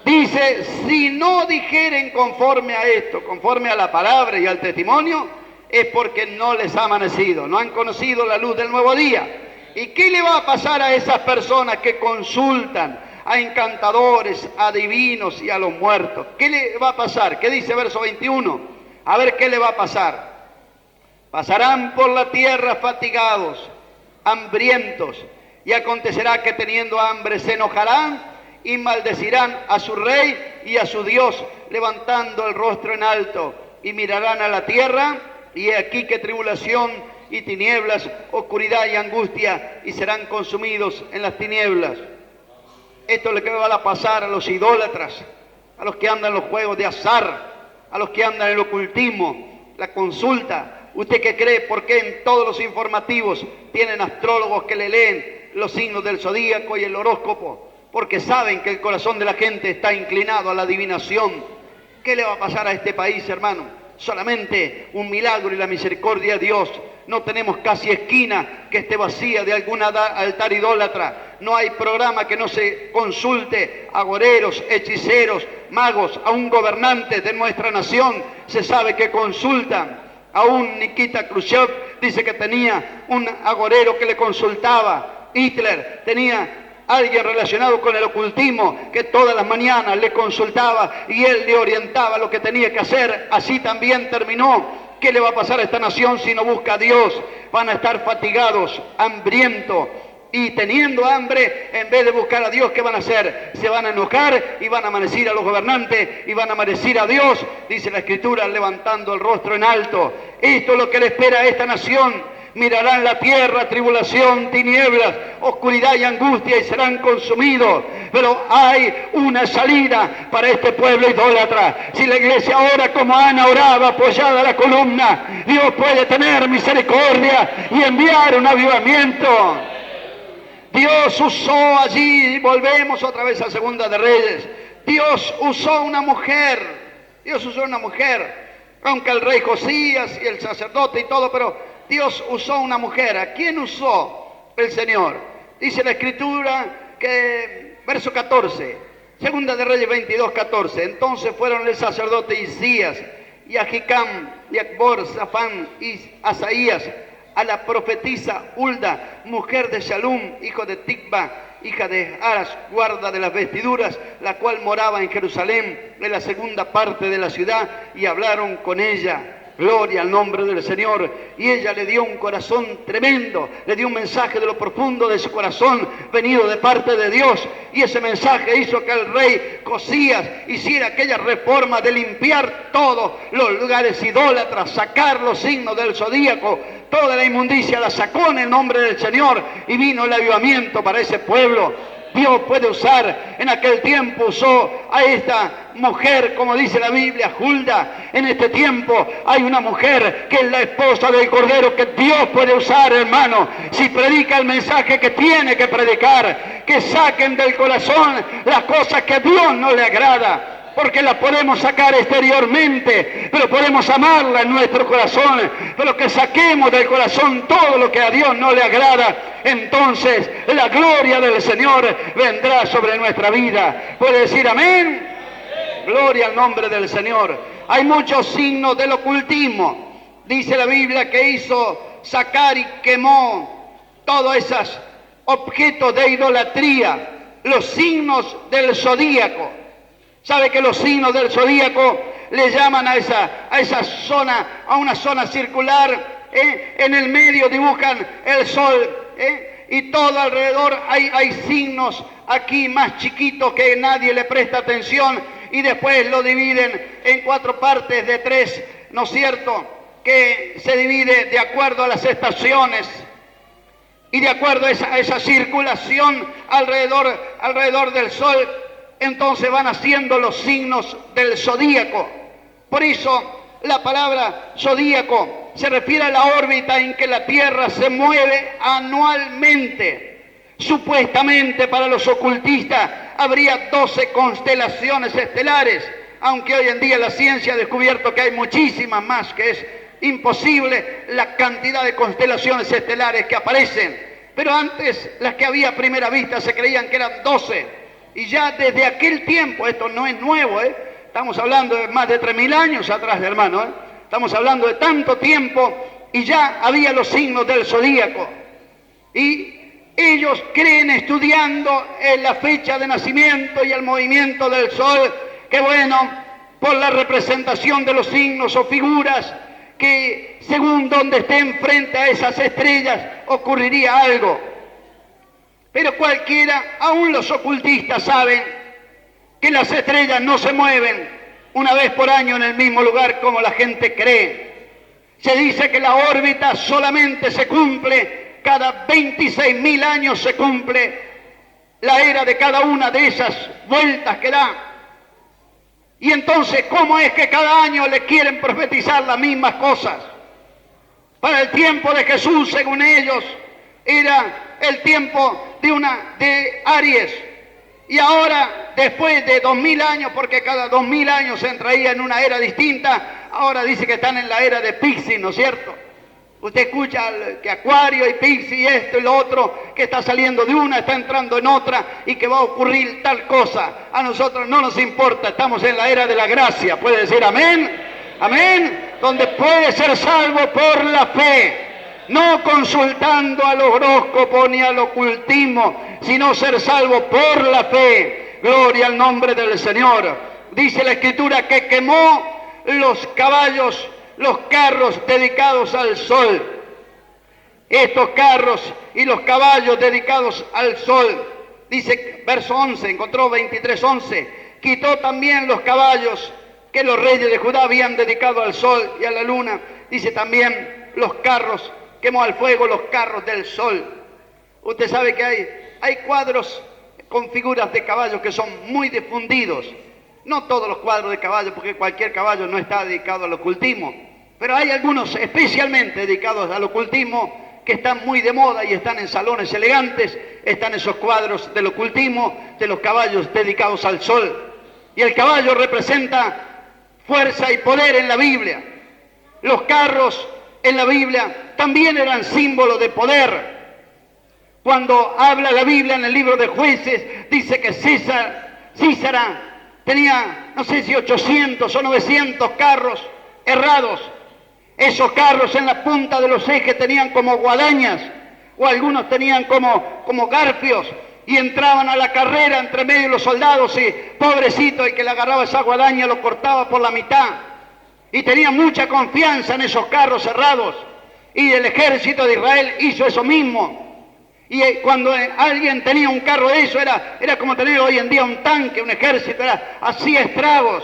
Dice, si no dijeren conforme a esto, conforme a la palabra y al testimonio, es porque no les ha amanecido, no han conocido la luz del nuevo día. ¿Y qué le va a pasar a esas personas que consultan a encantadores, a adivinos y a los muertos? ¿Qué le va a pasar? ¿Qué dice verso 21? A ver qué le va a pasar. Pasarán por la tierra fatigados, hambrientos, y acontecerá que teniendo hambre se enojarán y maldecirán a su rey y a su Dios, levantando el rostro en alto, y mirarán a la tierra, y he aquí que tribulación y tinieblas, oscuridad y angustia, y serán consumidos en las tinieblas. Esto es lo que va a pasar a los idólatras, a los que andan en los juegos de azar, a los que andan en el ocultismo, la consulta. ¿Usted qué cree? ¿Por qué en todos los informativos tienen astrólogos que le leen los signos del zodíaco y el horóscopo? Porque saben que el corazón de la gente está inclinado a la adivinación. ¿Qué le va a pasar a este país, hermano? Solamente un milagro y la misericordia de Dios. No tenemos casi esquina que esté vacía de algún altar idólatra. No hay programa que no se consulte a agoreros, hechiceros, magos, a un gobernante de nuestra nación. Se sabe que consultan. Aún Nikita Khrushchev dice que tenía un agorero que le consultaba. Hitler tenía alguien relacionado con el ocultismo que todas las mañanas le consultaba y él le orientaba lo que tenía que hacer. Así también terminó. ¿Qué le va a pasar a esta nación si no busca a Dios? Van a estar fatigados, hambrientos y teniendo hambre. En vez de buscar a Dios, ¿qué van a hacer? Se van a enojar y van a maldecir a los gobernantes y van a maldecir a Dios, dice la Escritura, levantando el rostro en alto. Esto es lo que le espera a esta nación. Mirarán la tierra, tribulación, tinieblas, oscuridad y angustia y serán consumidos. Pero hay una salida para este pueblo idólatra. Si la iglesia ora como Ana oraba, apoyada a la columna, Dios puede tener misericordia y enviar un avivamiento. Dios usó allí, volvemos otra vez a Segunda de Reyes, Dios usó una mujer, aunque el rey Josías y el sacerdote y todo, pero Dios usó una mujer. ¿A quién usó el Señor? Dice la Escritura que, verso 14, Segunda de Reyes 22, 14. Entonces fueron el sacerdote Isías y Ahicam y Acbor, Safán y Asaías a la profetisa Hulda, mujer de Shalum, hijo de Tikva, hija de Aras, guarda de las vestiduras, la cual moraba en Jerusalén, en la segunda parte de la ciudad, y hablaron con ella. Gloria al nombre del Señor. Y ella le dio un corazón tremendo, le dio un mensaje de lo profundo de su corazón, venido de parte de Dios. Y ese mensaje hizo que el rey Josías hiciera aquella reforma de limpiar todos los lugares idólatras, sacar los signos del zodíaco, toda la inmundicia la sacó en el nombre del Señor y vino el avivamiento para ese pueblo. Dios puede usar, en aquel tiempo usó a esta mujer, como dice la Biblia, Hulda. En este tiempo hay una mujer que es la esposa del Cordero que Dios puede usar, hermano. Si predica el mensaje que tiene que predicar, que saquen del corazón las cosas que a Dios no le agrada. Porque la podemos sacar exteriormente, pero podemos amarla en nuestro corazón. Pero que saquemos del corazón todo lo que a Dios no le agrada. Entonces la gloria del Señor vendrá sobre nuestra vida. ¿Puede decir amén? Gloria al nombre del Señor. Hay muchos signos del ocultismo. Dice la Biblia que hizo sacar y quemó todos esos objetos de idolatría. Los signos del zodíaco. ¿Sabe que los signos del zodíaco le llaman a esa zona, a una zona circular? En el medio dibujan el sol, y todo alrededor hay signos aquí más chiquitos que nadie le presta atención, y después lo dividen en 4 partes de 3, ¿no es cierto? Que se divide de acuerdo a las estaciones y de acuerdo a esa circulación alrededor del sol. Entonces van haciendo los signos del zodíaco. Por eso la palabra zodíaco se refiere a la órbita en que la Tierra se mueve anualmente. Supuestamente para los ocultistas habría 12 constelaciones estelares, aunque hoy en día la ciencia ha descubierto que hay muchísimas más, que es imposible la cantidad de constelaciones estelares que aparecen. Pero antes las que había a primera vista se creían que eran 12. Y ya desde aquel tiempo, esto no es nuevo, estamos hablando de más de 3.000 años atrás, hermano, estamos hablando de tanto tiempo, y ya había los signos del zodíaco. Y ellos creen, estudiando la fecha de nacimiento y el movimiento del sol, que bueno, por la representación de los signos o figuras, que según donde estén frente a esas estrellas ocurriría algo. Pero cualquiera, aún los ocultistas, saben que las estrellas no se mueven una vez por año en el mismo lugar como la gente cree. Se dice que la órbita solamente se cumple cada 26.000 años, se cumple la era de cada una de esas vueltas que da. Y entonces, ¿cómo es que cada año le quieren profetizar las mismas cosas? Para el tiempo de Jesús, según ellos, era el tiempo de Aries. Y ahora, después de 2000 años, porque cada 2000 años se entraía en una era distinta, ahora dice que están en la era de Piscis, ¿no es cierto? Usted escucha que Acuario y Piscis y esto y lo otro, que está saliendo de una, está entrando en otra y que va a ocurrir tal cosa. A nosotros no nos importa, estamos en la era de la gracia. ¿Puede decir amén? Amén. Donde puede ser salvo por la fe. No consultando al horóscopo ni al ocultismo, sino ser salvo por la fe. Gloria al nombre del Señor. Dice la Escritura que quemó los caballos, los carros dedicados al sol. Estos carros y los caballos dedicados al sol. Dice, verso 11, encontró 23:11. Quitó también los caballos que los reyes de Judá habían dedicado al sol y a la luna. Dice también los carros, quemó al fuego los carros del sol. Usted sabe que hay cuadros con figuras de caballos que son muy difundidos. No todos los cuadros de caballos, porque cualquier caballo no está dedicado al ocultismo, pero hay algunos especialmente dedicados al ocultismo que están muy de moda y están en salones elegantes. Están esos cuadros del ocultismo, de los caballos dedicados al sol. Y el caballo representa fuerza y poder en la Biblia. Los carros en la Biblia también eran símbolo de poder. Cuando habla la Biblia en el libro de Jueces, dice que Císara tenía, no sé si 800 o 900 carros herrados. Esos carros en la punta de los ejes tenían como guadañas, o algunos tenían como garfios, y entraban a la carrera entre medio de los soldados, y pobrecito, el que le agarraba esa guadaña lo cortaba por la mitad. Y tenía mucha confianza en esos carros cerrados. Y el ejército de Israel hizo eso mismo. Y cuando alguien tenía un carro de eso, era como tener hoy en día un tanque, un ejército, hacía estragos.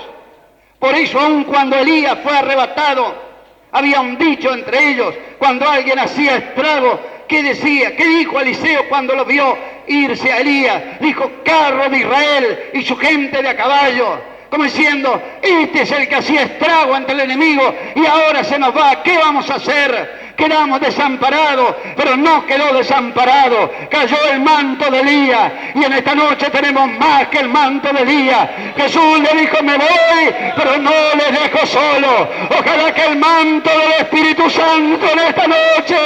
Por eso aun cuando Elías fue arrebatado, había un dicho entre ellos, cuando alguien hacía estrago, ¿qué decía? ¿Qué dijo Eliseo cuando lo vio irse a Elías? Dijo, carro de Israel y su gente de a caballo. Como diciendo, este es el que hacía estrago ante el enemigo y ahora se nos va. ¿Qué vamos a hacer? Quedamos desamparados, pero no quedó desamparado. Cayó el manto de Elías y en esta noche tenemos más que el manto de Elías. Jesús le dijo, me voy, pero no les dejo solo. Ojalá que el manto del Espíritu Santo en esta noche,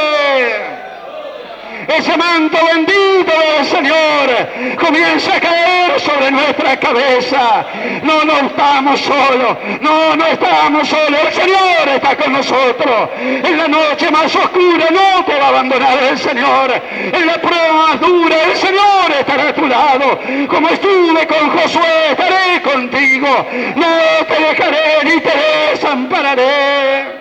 ese manto bendito del Señor, comienza a caer sobre nuestra cabeza. No estamos solos, no estamos solos. El Señor está con nosotros. En la noche más oscura no te va a abandonar el Señor. En la prueba más dura el Señor estará a tu lado. Como estuve con Josué, estaré contigo. No te dejaré ni te desampararé.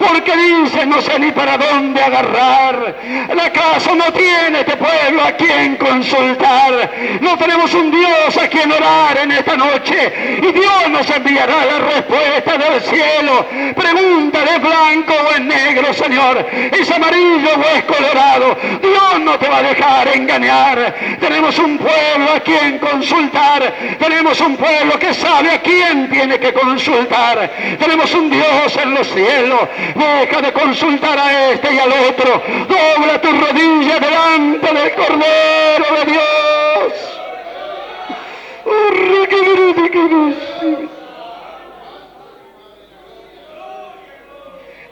Porque dice, no sé ni para dónde agarrar. ¿Acaso no tiene este pueblo a quien consultar? No tenemos un Dios a quien orar en esta noche. Y Dios nos enviará la respuesta del cielo. Pregúntale, ¿es blanco o es negro, Señor? ¿Es amarillo o es colorado? Dios no te va a dejar engañar. Tenemos un pueblo a quien consultar. Tenemos un pueblo que sabe a quién tiene que consultar. Tenemos un Dios en los cielos. Deja de consultar a este y al otro. Dobla tus rodillas delante del Cordero de Dios.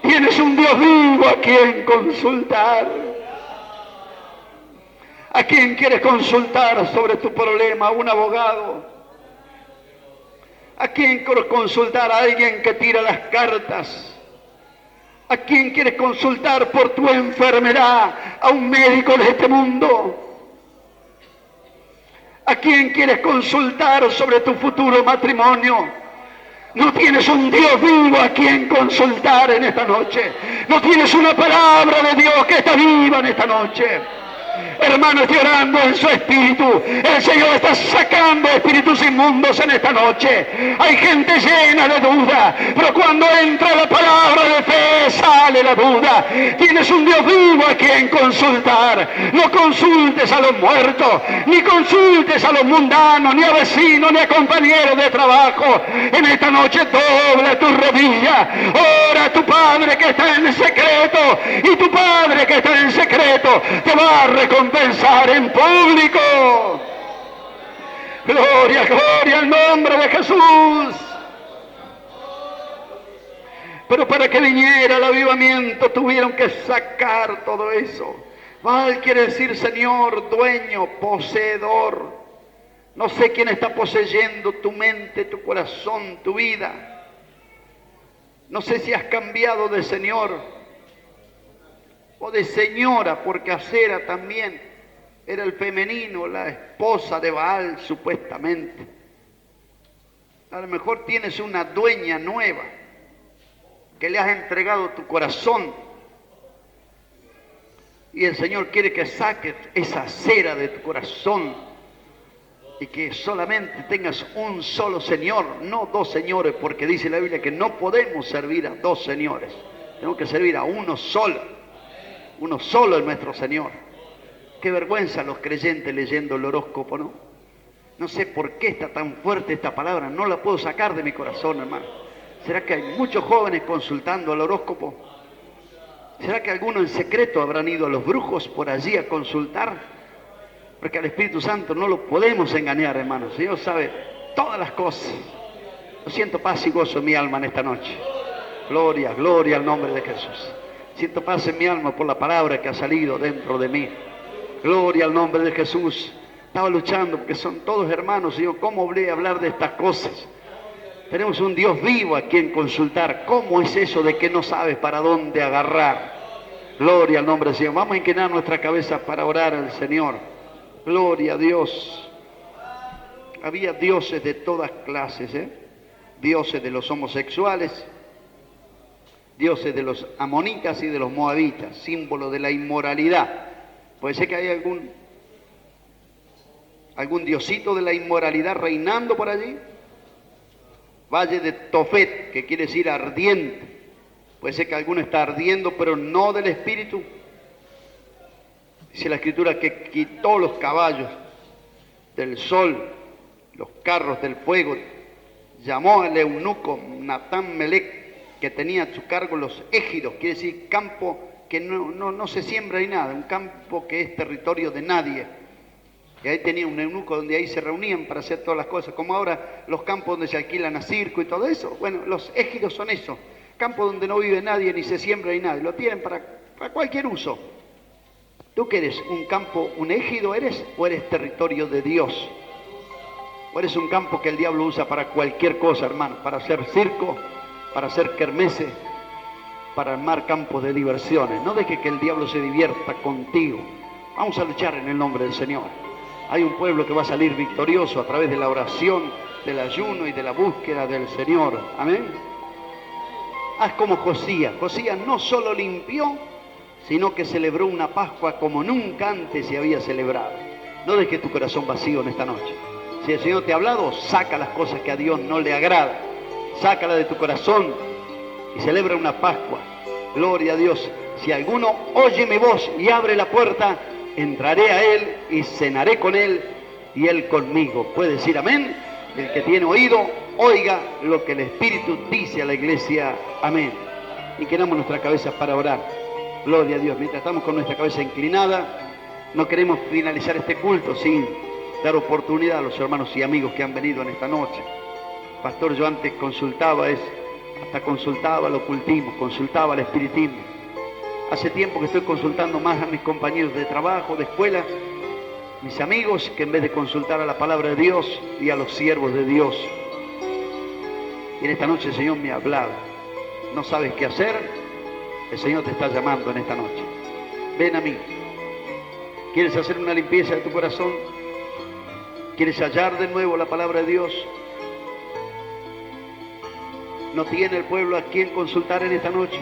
Tienes un Dios vivo a quien consultar. ¿A quién quieres consultar sobre tu problema? ¿Un abogado? ¿A quién quieres consultar? ¿A alguien que tira las cartas? ¿A quién quieres consultar por tu enfermedad? ¿A un médico de este mundo? ¿A quién quieres consultar sobre tu futuro matrimonio? No tienes un Dios vivo a quien consultar en esta noche. No tienes una palabra de Dios que está viva en esta noche. Hermano, estoy orando en su espíritu. El Señor está sacando espíritus inmundos en esta noche. Hay gente llena de duda, pero cuando entra la palabra de fe, vale la duda. Tienes un Dios vivo a quien consultar. No consultes a los muertos, ni consultes a los mundanos, ni a vecinos, ni a compañeros de trabajo. En esta noche dobla tus rodillas, ora a tu Padre que está en secreto, y tu Padre que está en secreto te va a recompensar en público. Gloria, gloria al nombre de Jesús. Pero para que viniera el avivamiento tuvieron que sacar todo eso. Baal quiere decir Señor, dueño, poseedor. No sé quién está poseyendo tu mente, tu corazón, tu vida. No sé si has cambiado de Señor o de señora, porque Acera también era el femenino, la esposa de Baal supuestamente. A lo mejor tienes una dueña nueva que le has entregado tu corazón y el Señor quiere que saques esa cera de tu corazón y que solamente tengas un solo Señor, no dos señores, porque dice la Biblia que no podemos servir a dos señores, tenemos que servir a uno solo es nuestro Señor. Qué vergüenza los creyentes leyendo el horóscopo, ¿no? No sé por qué está tan fuerte esta palabra, no la puedo sacar de mi corazón, hermano. ¿Será que hay muchos jóvenes consultando el horóscopo? ¿Será que algunos en secreto habrán ido a los brujos por allí a consultar? Porque al Espíritu Santo no lo podemos engañar, hermano. El Señor sabe todas las cosas. Yo siento paz y gozo en mi alma en esta noche. Gloria, gloria al nombre de Jesús. Siento paz en mi alma por la palabra que ha salido dentro de mí. Gloria al nombre de Jesús. Estaba luchando porque son todos hermanos. Y yo, ¿cómo voy a hablar de estas cosas? Tenemos un Dios vivo a quien consultar. ¿Cómo es eso de que no sabes para dónde agarrar? Gloria al nombre del Señor. Vamos a inclinar nuestra cabeza para orar al Señor. Gloria a Dios. Había dioses de todas clases, dioses de los homosexuales, dioses de los amonitas y de los moabitas, símbolo de la inmoralidad. Puede ser que haya algún diosito de la inmoralidad reinando por allí. Valle de Tofet, que quiere decir ardiente. Puede ser que alguno está ardiendo, pero no del espíritu. Dice la Escritura que quitó los caballos del sol, los carros del fuego. Llamó al eunuco Natán Melec, que tenía a su cargo los égidos, quiere decir campo que no se siembra ni nada, un campo que es territorio de nadie. Y ahí tenía un eunuco donde ahí se reunían para hacer todas las cosas, como ahora los campos donde se alquilan a circo y todo eso. Bueno, los égidos son eso, campos donde no vive nadie ni se siembra ni nadie, lo tienen para cualquier uso. ¿Tú qué eres? ¿Un campo, un égido eres o eres territorio de Dios? ¿O eres un campo que el diablo usa para cualquier cosa, hermano? Para hacer circo, para hacer kermeses, para armar campos de diversiones. No deje que el diablo se divierta contigo. Vamos a luchar en el nombre del Señor. Hay un pueblo que va a salir victorioso a través de la oración, del ayuno y de la búsqueda del Señor. Amén. Haz como Josías. Josías no solo limpió, sino que celebró una Pascua como nunca antes se había celebrado. No dejes tu corazón vacío en esta noche. Si el Señor te ha hablado, saca las cosas que a Dios no le agrada. Sácala de tu corazón y celebra una Pascua. Gloria a Dios. Si alguno oye mi voz y abre la puerta, entraré a él y cenaré con él y él conmigo. Puede decir amén. El que tiene oído, oiga lo que el Espíritu dice a la iglesia. Amén. Inclinamos nuestra cabeza para orar. Gloria a Dios. Mientras estamos con nuestra cabeza inclinada, no queremos finalizar este culto sin dar oportunidad a los hermanos y amigos que han venido en esta noche. Pastor, yo antes consultaba hasta consultaba el ocultismo, consultaba el espiritismo. Hace tiempo que estoy consultando más a mis compañeros de trabajo, de escuela, mis amigos, que en vez de consultar a la palabra de Dios y a los siervos de Dios. Y en esta noche el Señor me ha hablado. No sabes qué hacer, el Señor te está llamando en esta noche. Ven a mí. ¿Quieres hacer una limpieza de tu corazón? ¿Quieres hallar de nuevo la palabra de Dios? ¿No tiene el pueblo a quien consultar en esta noche?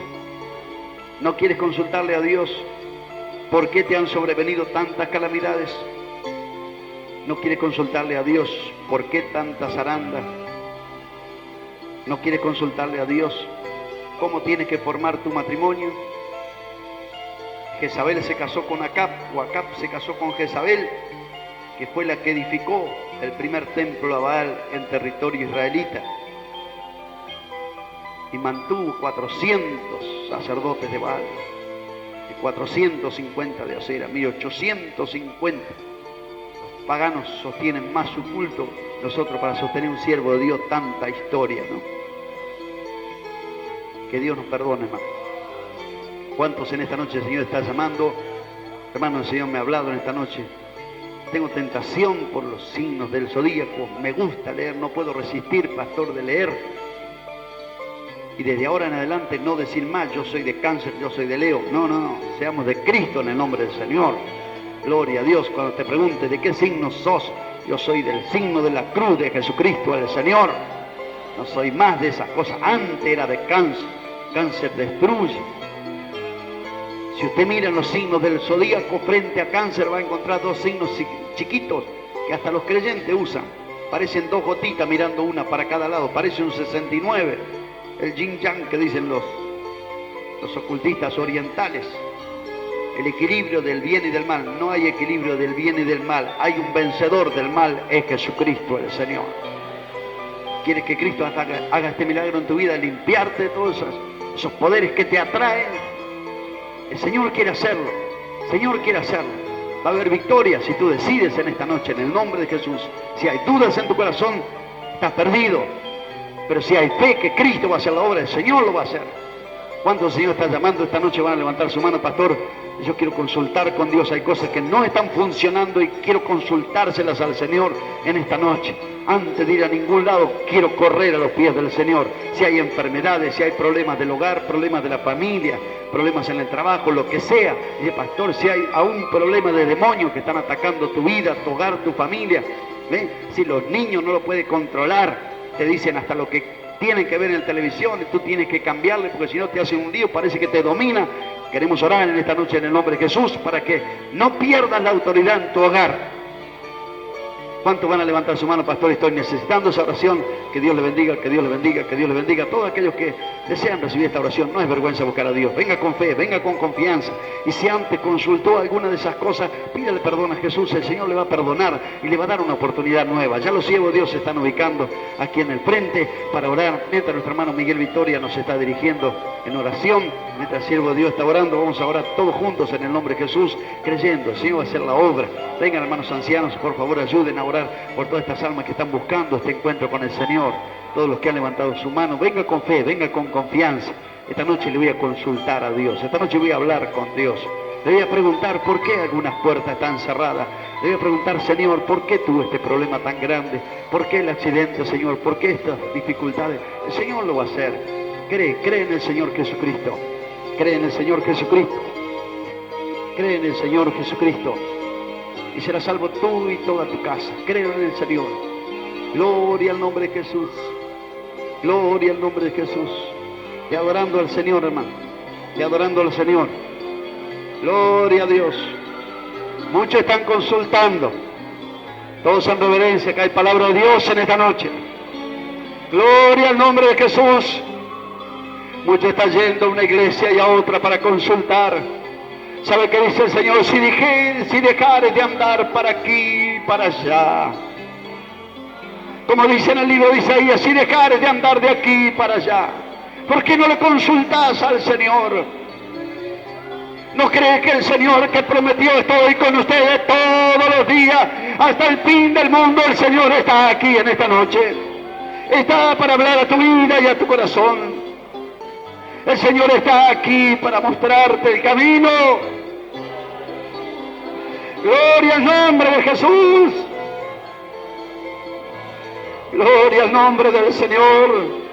¿No quieres consultarle a Dios? ¿Por qué te han sobrevenido tantas calamidades? ¿No quieres consultarle a Dios? ¿Por qué tantas zarandas? ¿No quieres consultarle a Dios? cómo tienes que formar tu matrimonio. Jezabel se casó con Acab, o Acab se casó con Jezabel, que fue la que edificó el primer templo a Baal en territorio israelita. Y mantuvo 400 sacerdotes de Baal, y 450 de Asera, 1850. Los paganos sostienen más su culto, nosotros para sostener un siervo de Dios, tanta historia, ¿no? Que Dios nos perdone, hermano. ¿Cuántos en esta noche el Señor está llamando? Hermano, el Señor me ha hablado en esta noche. Tengo tentación por los signos del zodíaco, me gusta leer, no puedo resistir, pastor, de leer. Y desde ahora en adelante no decir más, yo soy de Cáncer, yo soy de Leo. No, no, no, seamos de Cristo en el nombre del Señor. Gloria a Dios. Cuando te pregunte de qué signo sos, yo soy del signo de la cruz de Jesucristo el Señor. No soy más de esas cosas. Antes era de Cáncer. Cáncer destruye. Si usted mira los signos del zodíaco frente a Cáncer, va a encontrar dos signos chiquitos que hasta los creyentes usan. Parecen dos gotitas mirando una para cada lado. Parece un 69. El yin yang que dicen los ocultistas orientales. El equilibrio del bien y del mal. No hay equilibrio del bien y del mal. Hay un vencedor del mal, es Jesucristo el Señor. ¿Quieres que Cristo haga este milagro en tu vida? Limpiarte de todos esos poderes que te atraen. El Señor quiere hacerlo. El Señor quiere hacerlo. Va a haber victoria si tú decides en esta noche, en el nombre de Jesús. Si hay dudas en tu corazón, estás perdido. Pero si hay fe que Cristo va a hacer la obra, el Señor lo va a hacer. ¿Cuántos el Señor está llamando esta noche? Van a levantar su mano, pastor. Yo quiero consultar con Dios. Hay cosas que no están funcionando y quiero consultárselas al Señor en esta noche. Antes de ir a ningún lado, quiero correr a los pies del Señor. Si hay enfermedades, si hay problemas del hogar, problemas de la familia, problemas en el trabajo, lo que sea. Dice, pastor, si hay aún problemas de demonios que están atacando tu vida, tu hogar, tu familia. ¿Ve? Si los niños no lo pueden controlar, te dicen hasta lo que tienen que ver en televisión, y tú tienes que cambiarle porque si no te hacen un lío, parece que te domina. Queremos orar en esta noche en el nombre de Jesús para que no pierdas la autoridad en tu hogar. ¿Cuántos van a levantar su mano, pastor? Estoy necesitando esa oración. Que Dios le bendiga, que Dios le bendiga, que Dios le bendiga. A todos aquellos que desean recibir esta oración, no es vergüenza buscar a Dios. Venga con fe, venga con confianza. Y si antes consultó alguna de esas cosas, pídale perdón a Jesús. El Señor le va a perdonar y le va a dar una oportunidad nueva. Ya los siervos de Dios se están ubicando aquí en el frente para orar. Mientras nuestro hermano Miguel Victoria nos está dirigiendo en oración, mientras el siervo de Dios está orando, vamos a orar todos juntos en el nombre de Jesús, creyendo. El Señor va a hacer la obra. Vengan, hermanos ancianos, por favor, ayuden a orar por todas estas almas que están buscando este encuentro con el Señor. Todos los que han levantado su mano, venga con fe, venga con confianza. Esta noche le voy a consultar a Dios, esta noche voy a hablar con Dios. Le voy a preguntar por qué algunas puertas están cerradas. Le voy a preguntar, Señor, ¿por qué tuvo este problema tan grande? ¿Por qué el accidente, Señor? ¿Por qué estas dificultades? El Señor lo va a hacer. Cree en el Señor Jesucristo. Cree en el Señor Jesucristo. Cree en el Señor Jesucristo. Y serás salvo tú y toda tu casa. Creo en el Señor. Gloria al nombre de Jesús. Gloria al nombre de Jesús. Y adorando al Señor, hermano. Y adorando al Señor. Gloria a Dios. Muchos están consultando. Todos en reverencia, que hay palabra de Dios en esta noche. Gloria al nombre de Jesús. Muchos están yendo a una iglesia y a otra para consultar. ¿Sabe qué dice el Señor? Si dejares de andar para aquí, para allá. Como dice en el libro de Isaías, si dejares de andar de aquí para allá. ¿Por qué no le consultas al Señor? ¿No crees que el Señor que prometió estoy con ustedes todos los días hasta el fin del mundo? El Señor está aquí en esta noche. Está para hablar a tu vida y a tu corazón. El Señor está aquí para mostrarte el camino. Gloria al nombre de Jesús. Gloria al nombre del Señor.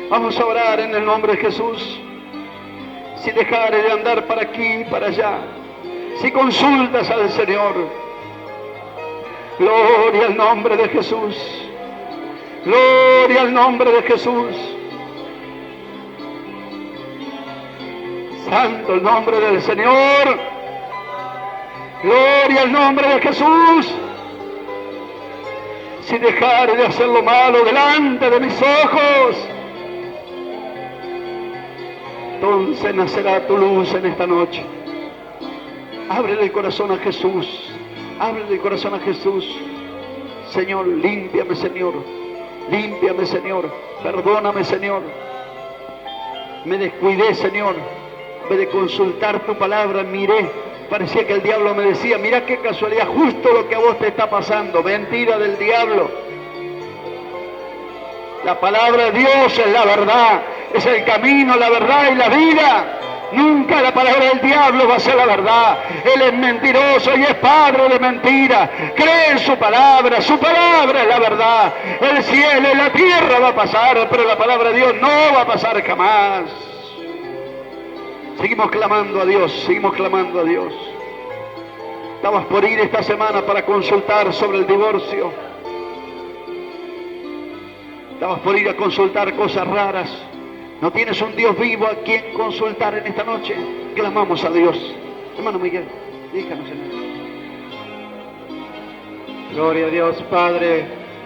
Vamos a orar en el nombre de Jesús. Si dejares de andar para aquí y para allá, si consultas al Señor, gloria al nombre de Jesús. Gloria al nombre de Jesús. Santo el nombre del Señor. Gloria al nombre de Jesús. Si dejares de hacer lo malo delante de mis ojos, entonces nacerá tu luz en esta noche. Ábrele el corazón a Jesús. Ábrele el corazón a Jesús. Señor, límpiame, Señor. Límpiame, Señor. Perdóname, Señor. Me descuidé, Señor. En vez de consultar tu palabra, miré. Parecía que el diablo me decía, mira qué casualidad, justo lo que a vos te está pasando. Mentira del diablo. La palabra de Dios es la verdad. Es el camino, la verdad y la vida. Nunca la palabra del diablo va a ser la verdad. Él es mentiroso y es padre de mentira. Cree en su palabra es la verdad. El cielo y la tierra va a pasar, pero la palabra de Dios no va a pasar jamás. Seguimos clamando a Dios, seguimos clamando a Dios. Estabas por ir esta semana para consultar sobre el divorcio. Estabas por ir a consultar cosas raras. ¿No tienes un Dios vivo a quien consultar en esta noche? Clamamos a Dios. Hermano Miguel, díganos, Señor. Gloria a Dios, Padre.